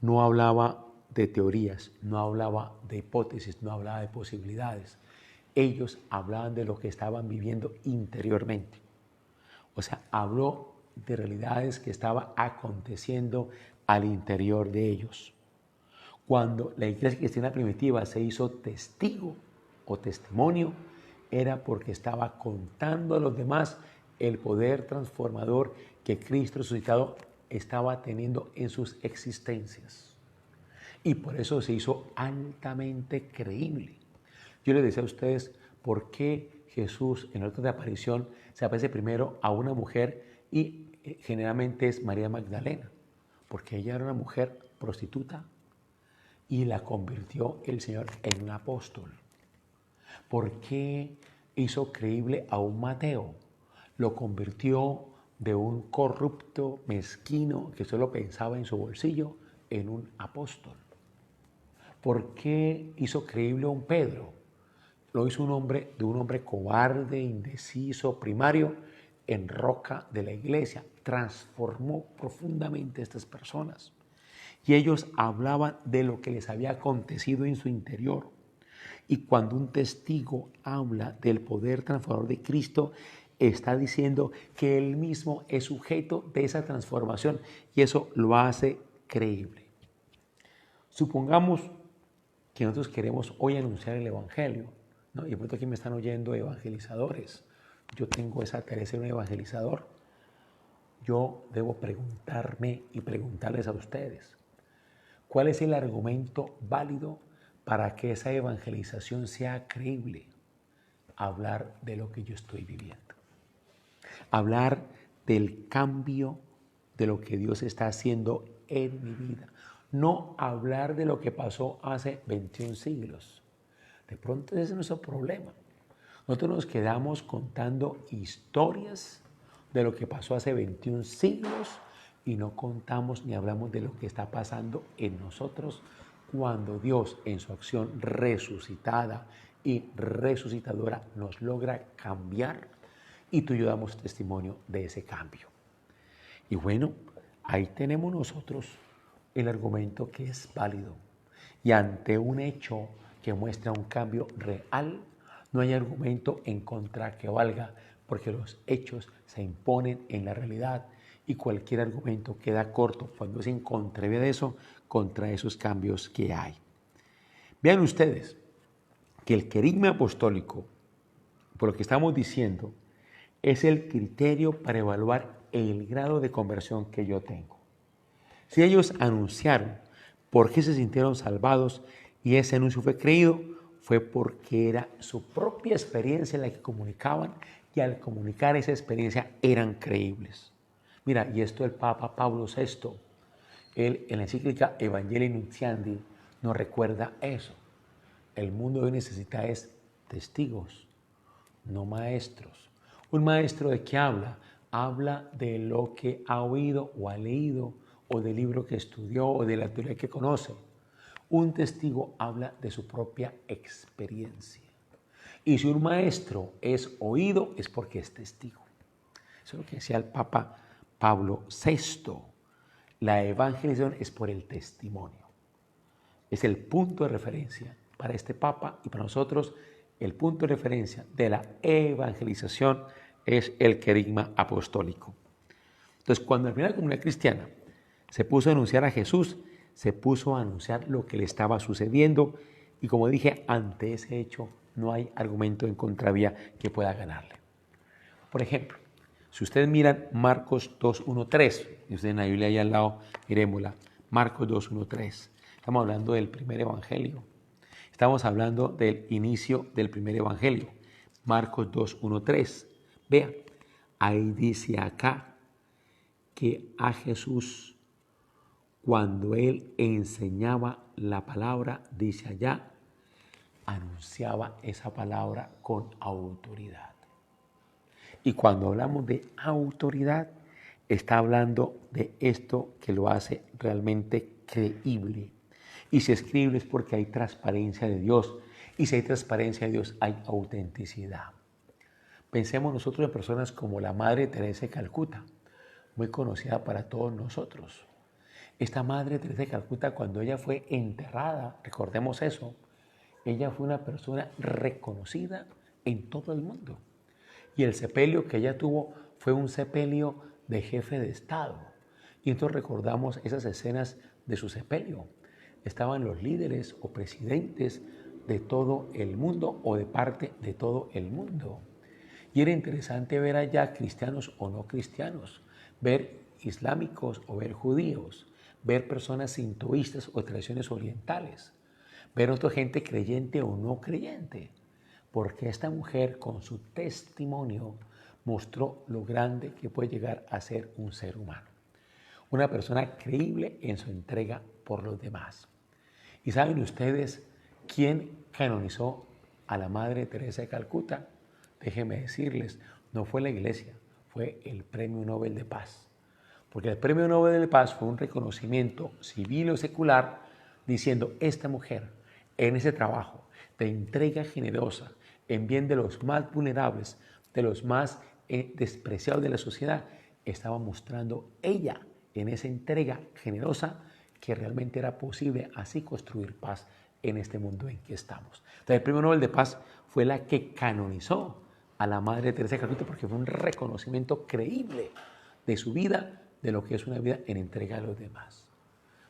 No hablaba de teorías, no hablaba de hipótesis, no hablaba de posibilidades. Ellos hablaban de lo que estaban viviendo interiormente. O sea, habló de realidades que estaban aconteciendo al interior de ellos. Cuando la iglesia cristiana primitiva se hizo testigo o testimonio, era porque estaba contando a los demás el poder transformador que Cristo resucitado estaba teniendo en sus existencias. Y por eso se hizo altamente creíble. Yo les decía a ustedes por qué Jesús en el acto de aparición se aparece primero a una mujer y generalmente es María Magdalena, porque ella era una mujer prostituta y la convirtió el Señor en un apóstol. ¿Por qué hizo creíble a un Mateo? Lo convirtió de un corrupto, mezquino, que solo pensaba en su bolsillo, en un apóstol. ¿Por qué hizo creíble a un Pedro? Lo hizo de un hombre cobarde, indeciso, primario, en roca de la iglesia. Transformó profundamente a estas personas. Y ellos hablaban de lo que les había acontecido en su interior. Y cuando un testigo habla del poder transformador de Cristo, está diciendo que él mismo es sujeto de esa transformación y eso lo hace creíble. Supongamos que nosotros queremos hoy anunciar el Evangelio, ¿no? Y de pronto aquí me están oyendo evangelizadores. Yo tengo esa tarea de ser un evangelizador. Yo debo preguntarme y preguntarles a ustedes, ¿cuál es el argumento válido para que esa evangelización sea creíble? Hablar de lo que yo estoy viviendo. Hablar del cambio de lo que Dios está haciendo en mi vida. No hablar de lo que pasó hace 21 siglos. De pronto ese es nuestro problema. Nosotros nos quedamos contando historias de lo que pasó hace 21 siglos y no contamos ni hablamos de lo que está pasando en nosotros cuando Dios en su acción resucitada y resucitadora nos logra cambiar y tú y yo damos testimonio de ese cambio. Y bueno, ahí tenemos nosotros el argumento que es válido. Y ante un hecho que muestra un cambio real, no hay argumento en contra que valga, porque los hechos se imponen en la realidad y cualquier argumento queda corto cuando es en contravía de eso, contra esos cambios que hay. Vean ustedes que el querigma apostólico, por lo que estamos diciendo, es el criterio para evaluar el grado de conversión que yo tengo. Si ellos anunciaron por qué se sintieron salvados y ese anuncio fue creído, fue porque era su propia experiencia la que comunicaban y al comunicar esa experiencia eran creíbles. Mira, y esto el Papa Pablo VI, él en la encíclica Evangelii Nuntiandi nos recuerda eso. El mundo hoy necesita testigos, no maestros. ¿Un maestro de qué habla? Habla de lo que ha oído o ha leído, o del libro que estudió, o de la teoría que conoce. Un testigo habla de su propia experiencia. Y si un maestro es oído, es porque es testigo. Eso es lo que decía el Papa Pablo VI. La evangelización es por el testimonio. Es el punto de referencia para este Papa y para nosotros. El punto de referencia de la evangelización es el querigma apostólico. Entonces, cuando la primera comunidad cristiana se puso a anunciar a Jesús, se puso a anunciar lo que le estaba sucediendo y, como dije, ante ese hecho no hay argumento en contravía que pueda ganarle. Por ejemplo, si ustedes miran Marcos 2:1-3, y ustedes en la Biblia ahí al lado, miremosla, Marcos 2:1-3, estamos hablando del primer evangelio. Estamos hablando del inicio del primer evangelio, Marcos 2:1-3. Vean, ahí dice acá que a Jesús, cuando él enseñaba la palabra, dice allá, anunciaba esa palabra con autoridad. Y cuando hablamos de autoridad, está hablando de esto que lo hace realmente creíble. Y si es creíble es porque hay transparencia de Dios. Y si hay transparencia de Dios, hay autenticidad. Pensemos nosotros en personas como la Madre Teresa de Calcuta, muy conocida para todos nosotros. Esta Madre Teresa de Calcuta, cuando ella fue enterrada, recordemos eso, ella fue una persona reconocida en todo el mundo. Y el sepelio que ella tuvo fue un sepelio de jefe de Estado. Y entonces recordamos esas escenas de su sepelio. Estaban los líderes o presidentes de todo el mundo o de parte de todo el mundo. Y era interesante ver allá cristianos o no cristianos, ver islámicos o ver judíos, ver personas sintoístas o tradiciones orientales, ver otra gente creyente o no creyente, porque esta mujer con su testimonio mostró lo grande que puede llegar a ser un ser humano. Una persona creíble en su entrega por los demás. ¿Y saben ustedes quién canonizó a la Madre Teresa de Calcuta? Déjenme decirles, no fue la iglesia, fue el Premio Nobel de Paz. Porque el Premio Nobel de Paz fue un reconocimiento civil o secular diciendo, esta mujer en ese trabajo de entrega generosa en bien de los más vulnerables, de los más despreciados de la sociedad, estaba mostrando ella en esa entrega generosa que realmente era posible así construir paz en este mundo en que estamos. Entonces, el Premio Nobel de Paz fue la que canonizó a la Madre Teresa de Calcuta porque fue un reconocimiento creíble de su vida, de lo que es una vida en entrega a los demás.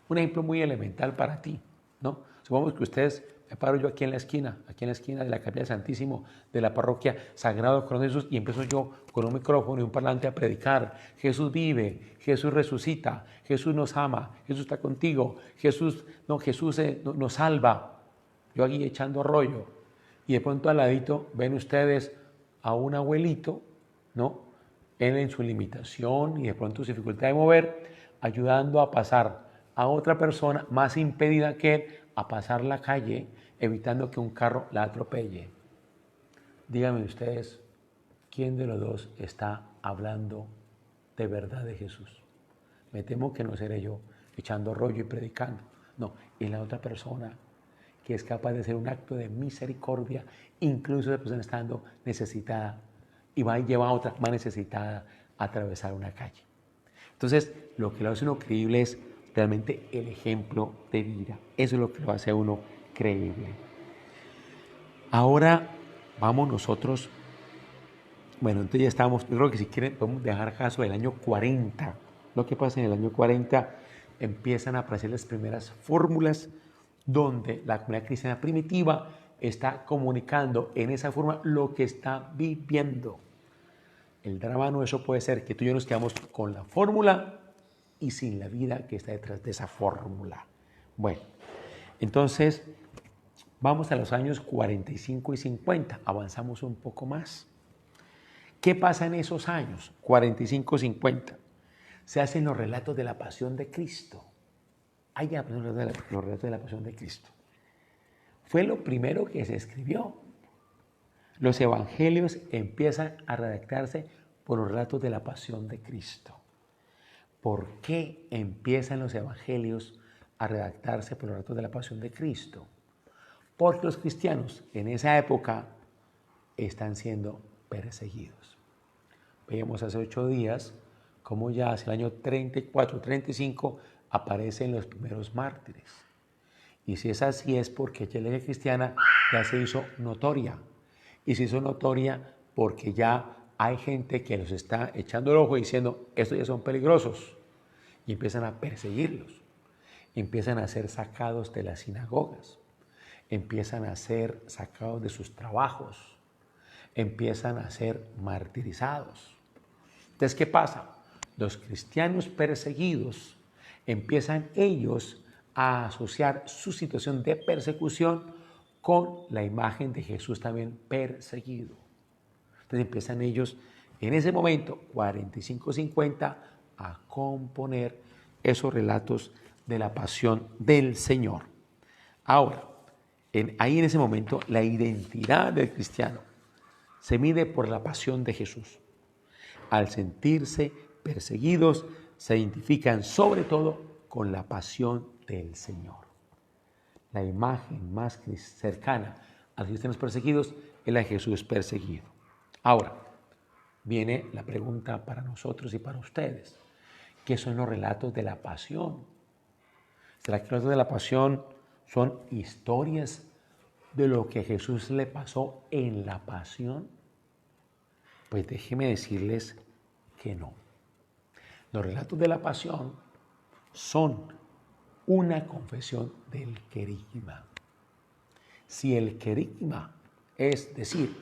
Un ejemplo muy elemental para ti, ¿no? Supongamos que ustedes, me paro yo aquí en la esquina de la Capilla Santísimo de la parroquia Sagrado Corazón de Jesús y empiezo yo con un micrófono y un parlante a predicar. Jesús vive, Jesús resucita, Jesús nos ama, Jesús está contigo, Jesús nos salva. Yo aquí echando rollo. Y de pronto al ladito ven ustedes a un abuelito, ¿no? Él en su limitación y de pronto su dificultad de mover, ayudando a pasar a otra persona más impedida que él a pasar la calle, evitando que un carro la atropelle. Díganme ustedes, ¿quién de los dos está hablando de verdad de Jesús? Me temo que no seré yo, echando rollo y predicando. No, es la otra persona que es capaz de hacer un acto de misericordia, incluso esa persona estando necesitada, y va y lleva a otra más necesitada a atravesar una calle. Entonces, lo que lo hace uno creíble es realmente el ejemplo de vida. Eso es lo que lo hace a uno creíble. Ahora vamos nosotros Bueno, entonces ya estamos, yo creo que si quieren podemos dejar caso del año 40. Lo que pasa en el año 40 empiezan a aparecer las primeras fórmulas donde la comunidad cristiana primitiva está comunicando en esa forma lo que está viviendo. El drama no eso puede ser que tú y yo nos quedamos con la fórmula y sin la vida que está detrás de esa fórmula. Bueno, entonces vamos a los años 45 y 50, avanzamos un poco más. ¿Qué pasa en esos años, 45, 50? Se hacen los relatos de la pasión de Cristo. Hay los relatos de la pasión de Cristo. Fue lo primero que se escribió. Los evangelios empiezan a redactarse por los relatos de la pasión de Cristo. ¿Por qué empiezan los evangelios a redactarse por los relatos de la pasión de Cristo? Porque los cristianos en esa época están siendo perseguidos. Veíamos hace 8 días cómo ya hacia el año 34, 35 aparecen los primeros mártires. Y si es así es porque ya la iglesia cristiana ya se hizo notoria. Y se hizo notoria porque ya hay gente que los está echando el ojo diciendo, estos ya son peligrosos. Y empiezan a perseguirlos. Empiezan a ser sacados de las sinagogas. Empiezan a ser sacados de sus trabajos. Empiezan a ser martirizados. Entonces, ¿qué pasa? Los cristianos perseguidos empiezan ellos a asociar su situación de persecución con la imagen de Jesús también perseguido. Entonces empiezan ellos en ese momento, 45-50, a componer esos relatos de la pasión del Señor. Ahora, ahí en ese momento, la identidad del cristiano se mide por la pasión de Jesús. Al sentirse perseguidos, se identifican sobre todo con la pasión del Señor. La imagen más cercana a los cristianos perseguidos es la de Jesús perseguido. Ahora, viene la pregunta para nosotros y para ustedes. ¿Qué son los relatos de la pasión? ¿Será que los relatos de la pasión son historias de lo que a Jesús le pasó en la pasión? Pues déjenme decirles que no. Los relatos de la pasión son una confesión del querigma. Si el querigma es decir,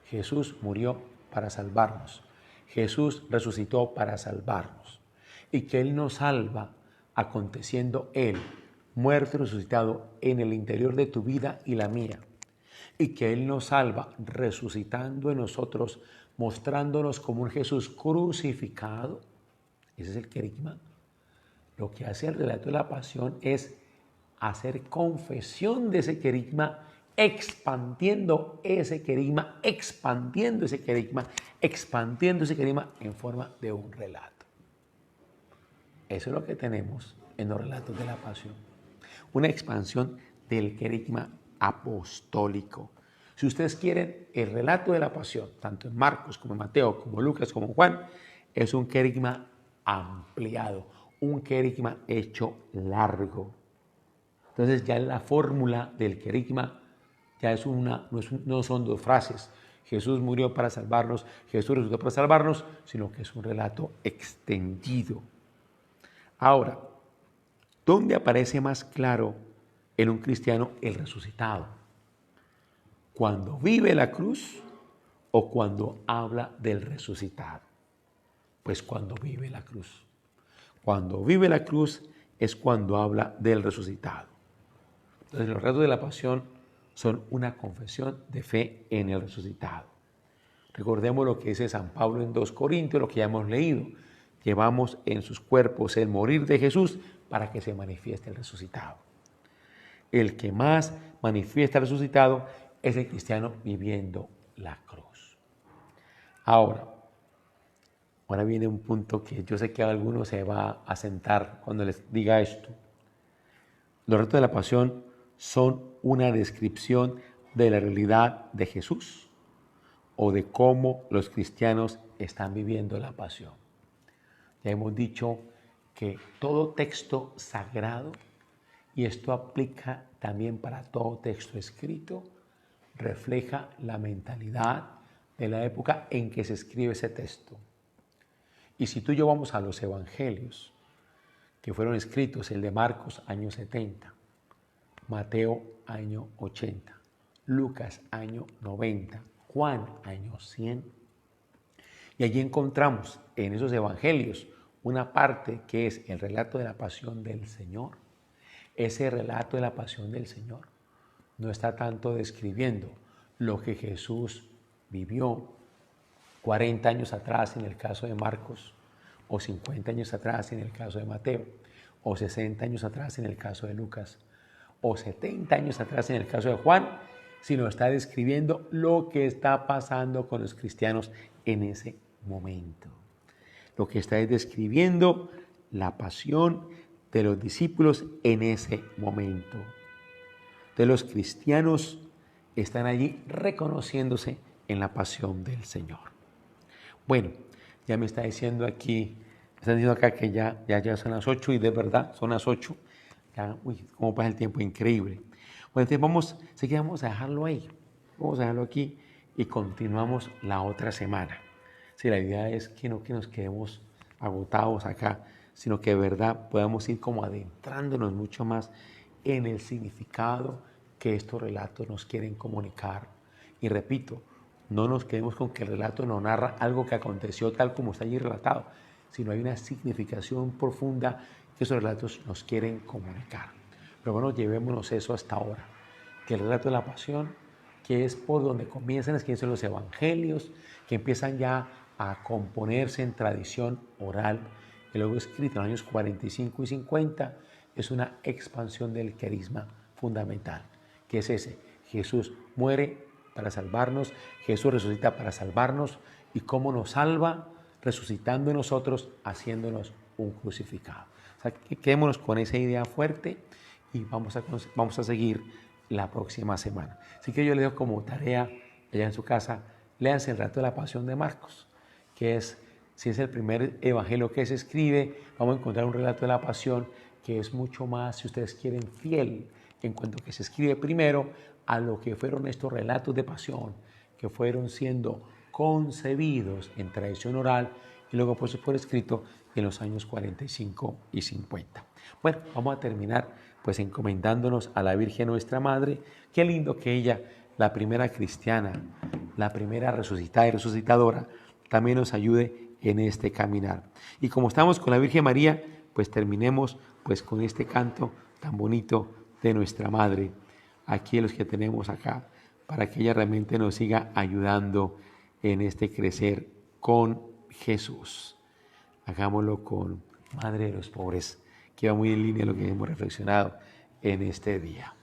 Jesús murió para salvarnos, Jesús resucitó para salvarnos y que Él nos salva aconteciendo Él, muerto y resucitado en el interior de tu vida y la mía, y que Él nos salva resucitando en nosotros, mostrándonos como un Jesús crucificado. Ese es el querigma. Lo que hace el relato de la pasión es hacer confesión de ese querigma, expandiendo ese querigma, expandiendo ese querigma en forma de un relato. Eso es lo que tenemos en los relatos de la pasión. Una expansión del querigma apostólico. Si ustedes quieren, el relato de la pasión, tanto en Marcos como en Mateo, como en Lucas, como en Juan, es un querigma ampliado, un querigma hecho largo. Entonces ya la fórmula del querigma ya es no son 2 frases. Jesús murió para salvarnos, Jesús resucitó para salvarnos, sino que es un relato extendido. Ahora, ¿dónde aparece más claro en un cristiano el resucitado? ¿Cuando vive la cruz o cuando habla del resucitado? Pues cuando vive la cruz. Cuando vive la cruz es cuando habla del resucitado. Entonces los relatos de la pasión son una confesión de fe en el resucitado. Recordemos lo que dice San Pablo en 2 Corintios, lo que ya hemos leído. Llevamos en sus cuerpos el morir de Jesús para que se manifieste el resucitado. El que más manifiesta el resucitado es el cristiano viviendo la cruz. Ahora viene un punto que yo sé que alguno se va a sentar cuando les diga esto. Los relatos de la pasión son una descripción de la realidad de Jesús o de cómo los cristianos están viviendo la pasión. Ya hemos dicho que todo texto sagrado, y esto aplica también para todo texto escrito, refleja la mentalidad de la época en que se escribe ese texto. Y si tú y yo vamos a los evangelios que fueron escritos, el de Marcos, año 70, Mateo, año 80, Lucas, año 90, Juan, año 100. Y allí encontramos en esos evangelios una parte que es el relato de la pasión del Señor. Ese relato de la pasión del Señor no está tanto describiendo lo que Jesús vivió 40 años atrás en el caso de Marcos, o 50 años atrás en el caso de Mateo, o 60 años atrás en el caso de Lucas, o 70 años atrás en el caso de Juan, sino está describiendo lo que está pasando con los cristianos en ese momento. Lo que está es describiendo la pasión de los discípulos en ese momento. De los cristianos están allí reconociéndose en la pasión del Señor. Bueno, ya me está diciendo aquí, me están diciendo acá que ya son las 8 y de verdad son las 8. Ya, cómo pasa el tiempo, increíble. Bueno, entonces vamos a dejarlo ahí. Vamos a dejarlo aquí y continuamos la otra semana. Sí, la idea es que no que nos quedemos agotados acá, sino que de verdad podamos ir como adentrándonos mucho más en el significado que estos relatos nos quieren comunicar. Y repito, no nos quedemos con que el relato nos narra algo que aconteció tal como está allí relatado, sino hay una significación profunda que esos relatos nos quieren comunicar. Pero bueno, llevémonos eso hasta ahora, que el relato de la pasión, que es por donde comienzan los evangelios, que empiezan ya a componerse en tradición oral, que luego escrito en los años 45 y 50, es una expansión del carisma fundamental, que es ese: Jesús muere para salvarnos, Jesús resucita para salvarnos, y cómo nos salva, resucitando en nosotros, haciéndonos un crucificado. O sea, quedémonos con esa idea fuerte y vamos a seguir la próxima semana. Así que yo les doy como tarea allá en su casa, léanse el relato de la pasión de Marcos, que es, si es el primer evangelio que se escribe, vamos a encontrar un relato de la pasión que es mucho más, si ustedes quieren, fiel en cuanto que se escribe primero a lo que fueron estos relatos de pasión, que fueron siendo concebidos en tradición oral y luego puestos por escrito en los años 45 y 50. Bueno, vamos a terminar pues encomendándonos a la Virgen nuestra Madre. Qué lindo que ella, la primera cristiana, la primera resucitada y resucitadora, también nos ayude en este caminar. Y como estamos con la Virgen María, pues terminemos pues con este canto tan bonito de nuestra Madre, aquí los que tenemos acá, para que ella realmente nos siga ayudando en este crecer con Jesús. Hagámoslo con Madre de los Pobres, que va muy en línea de lo que hemos reflexionado en este día.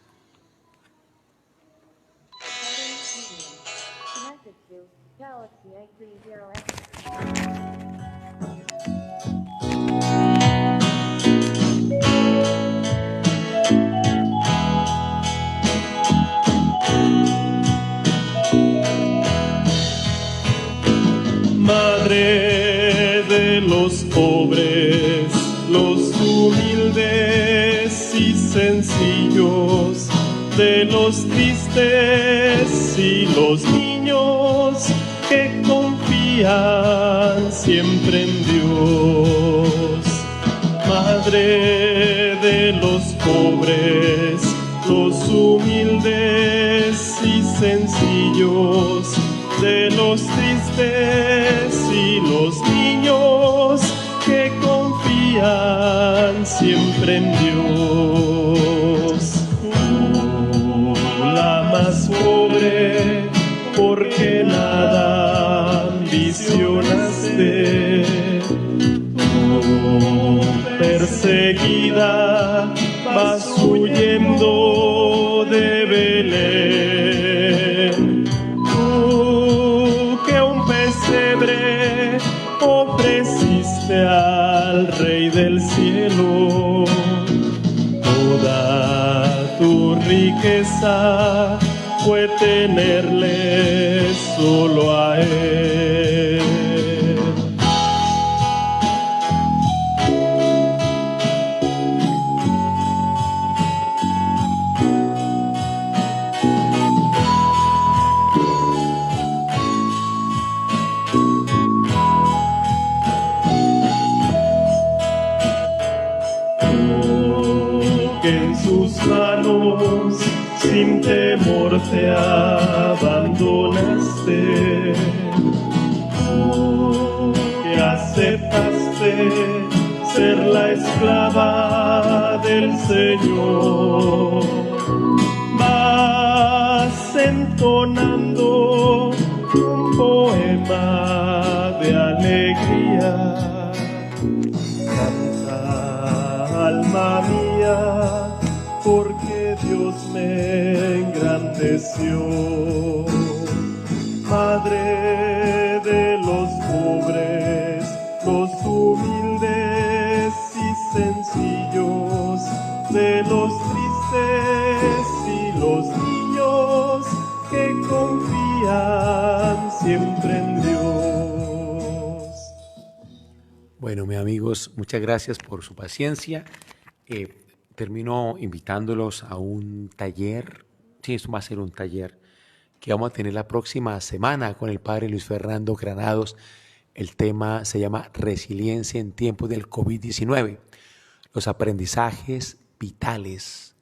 Madre de los pobres, los humildes y sencillos, de los tristes y los niños que confían siempre en Dios. Madre de los pobres, los humildes y sencillos, de los tristes y los niños que confían siempre en Dios. La más pobre, porque nada ambicionaste. Perseguida, vas huyendo de Belén. Que un pesebre ofreciste al Rey del cielo. Toda tu riqueza fue tenerle solo a Él. tus manos sin temor te abandonaste. Tú que aceptaste ser la esclava del Señor, vas entonando un poema de alegría. Canta, alma mía, porque Dios me engrandeció. Madre de los pobres, los humildes y sencillos, de los tristes y los niños que confían siempre en Dios. Bueno, mis amigos, muchas gracias por su paciencia. Termino invitándolos a un taller. Sí, esto va a ser un taller que vamos a tener la próxima semana con el padre Luis Fernando Granados. El tema se llama Resiliencia en tiempos del COVID-19. Los aprendizajes vitales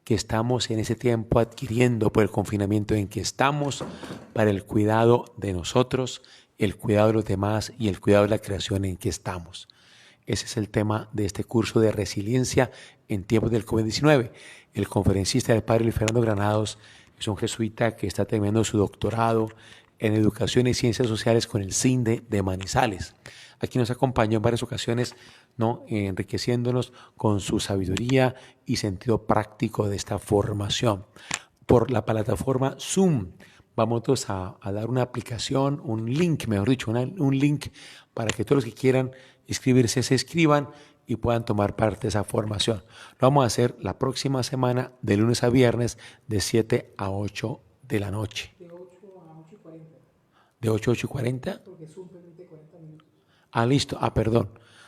que estamos en ese tiempo adquiriendo por el confinamiento en que estamos para el cuidado de nosotros, el cuidado de los demás y el cuidado de la creación en que estamos. Ese es el tema de este curso de resiliencia en tiempos del COVID-19. El conferencista del padre Luis Fernando Granados es un jesuita que está terminando su doctorado en Educación y Ciencias Sociales con el CINDE de Manizales. Aquí nos acompañó en varias ocasiones, enriqueciéndonos con su sabiduría y sentido práctico de esta formación. Por la plataforma Zoom vamos a dar una aplicación, un link, mejor dicho, un link para que todos los que quieran inscribirse se inscriban y puedan tomar parte de esa formación. Lo vamos a hacer la próxima semana, de lunes a viernes, de 7 a 8 de la noche. De 8 a 8 y 40. ¿De 8 a 8 y 40? Porque Zoom permite 40 minutos. Ah, listo. Perdón.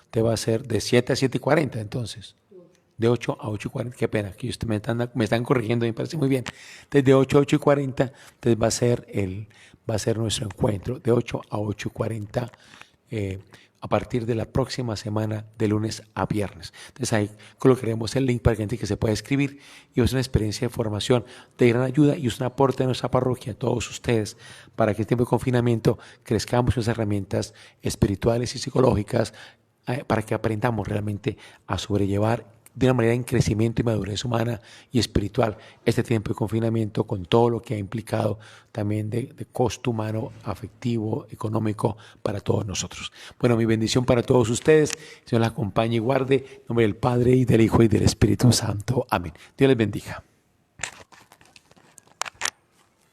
Te va a ser de 7 a 7 y 40, entonces. De 8 a 8 y 40. Qué pena, que ustedes me están corrigiendo, me parece muy bien. Desde 8 a 8 y 40, entonces va a ser nuestro encuentro, de 8 a 8 y 40, a partir de la próxima semana, de lunes a viernes. Entonces ahí colocaremos el link para que gente que se pueda escribir, y es una experiencia de formación de gran ayuda y es un aporte a nuestra parroquia, a todos ustedes, para que en tiempo de confinamiento crezcamos con esas herramientas espirituales y psicológicas, para que aprendamos realmente a sobrellevar de una manera en crecimiento y madurez humana y espiritual este tiempo de confinamiento, con todo lo que ha implicado también de costo humano, afectivo, económico para todos nosotros. Bueno, mi bendición para todos ustedes. Señor les acompañe y guarde. En nombre del Padre, y del Hijo, y del Espíritu Santo. Amén. Dios les bendiga.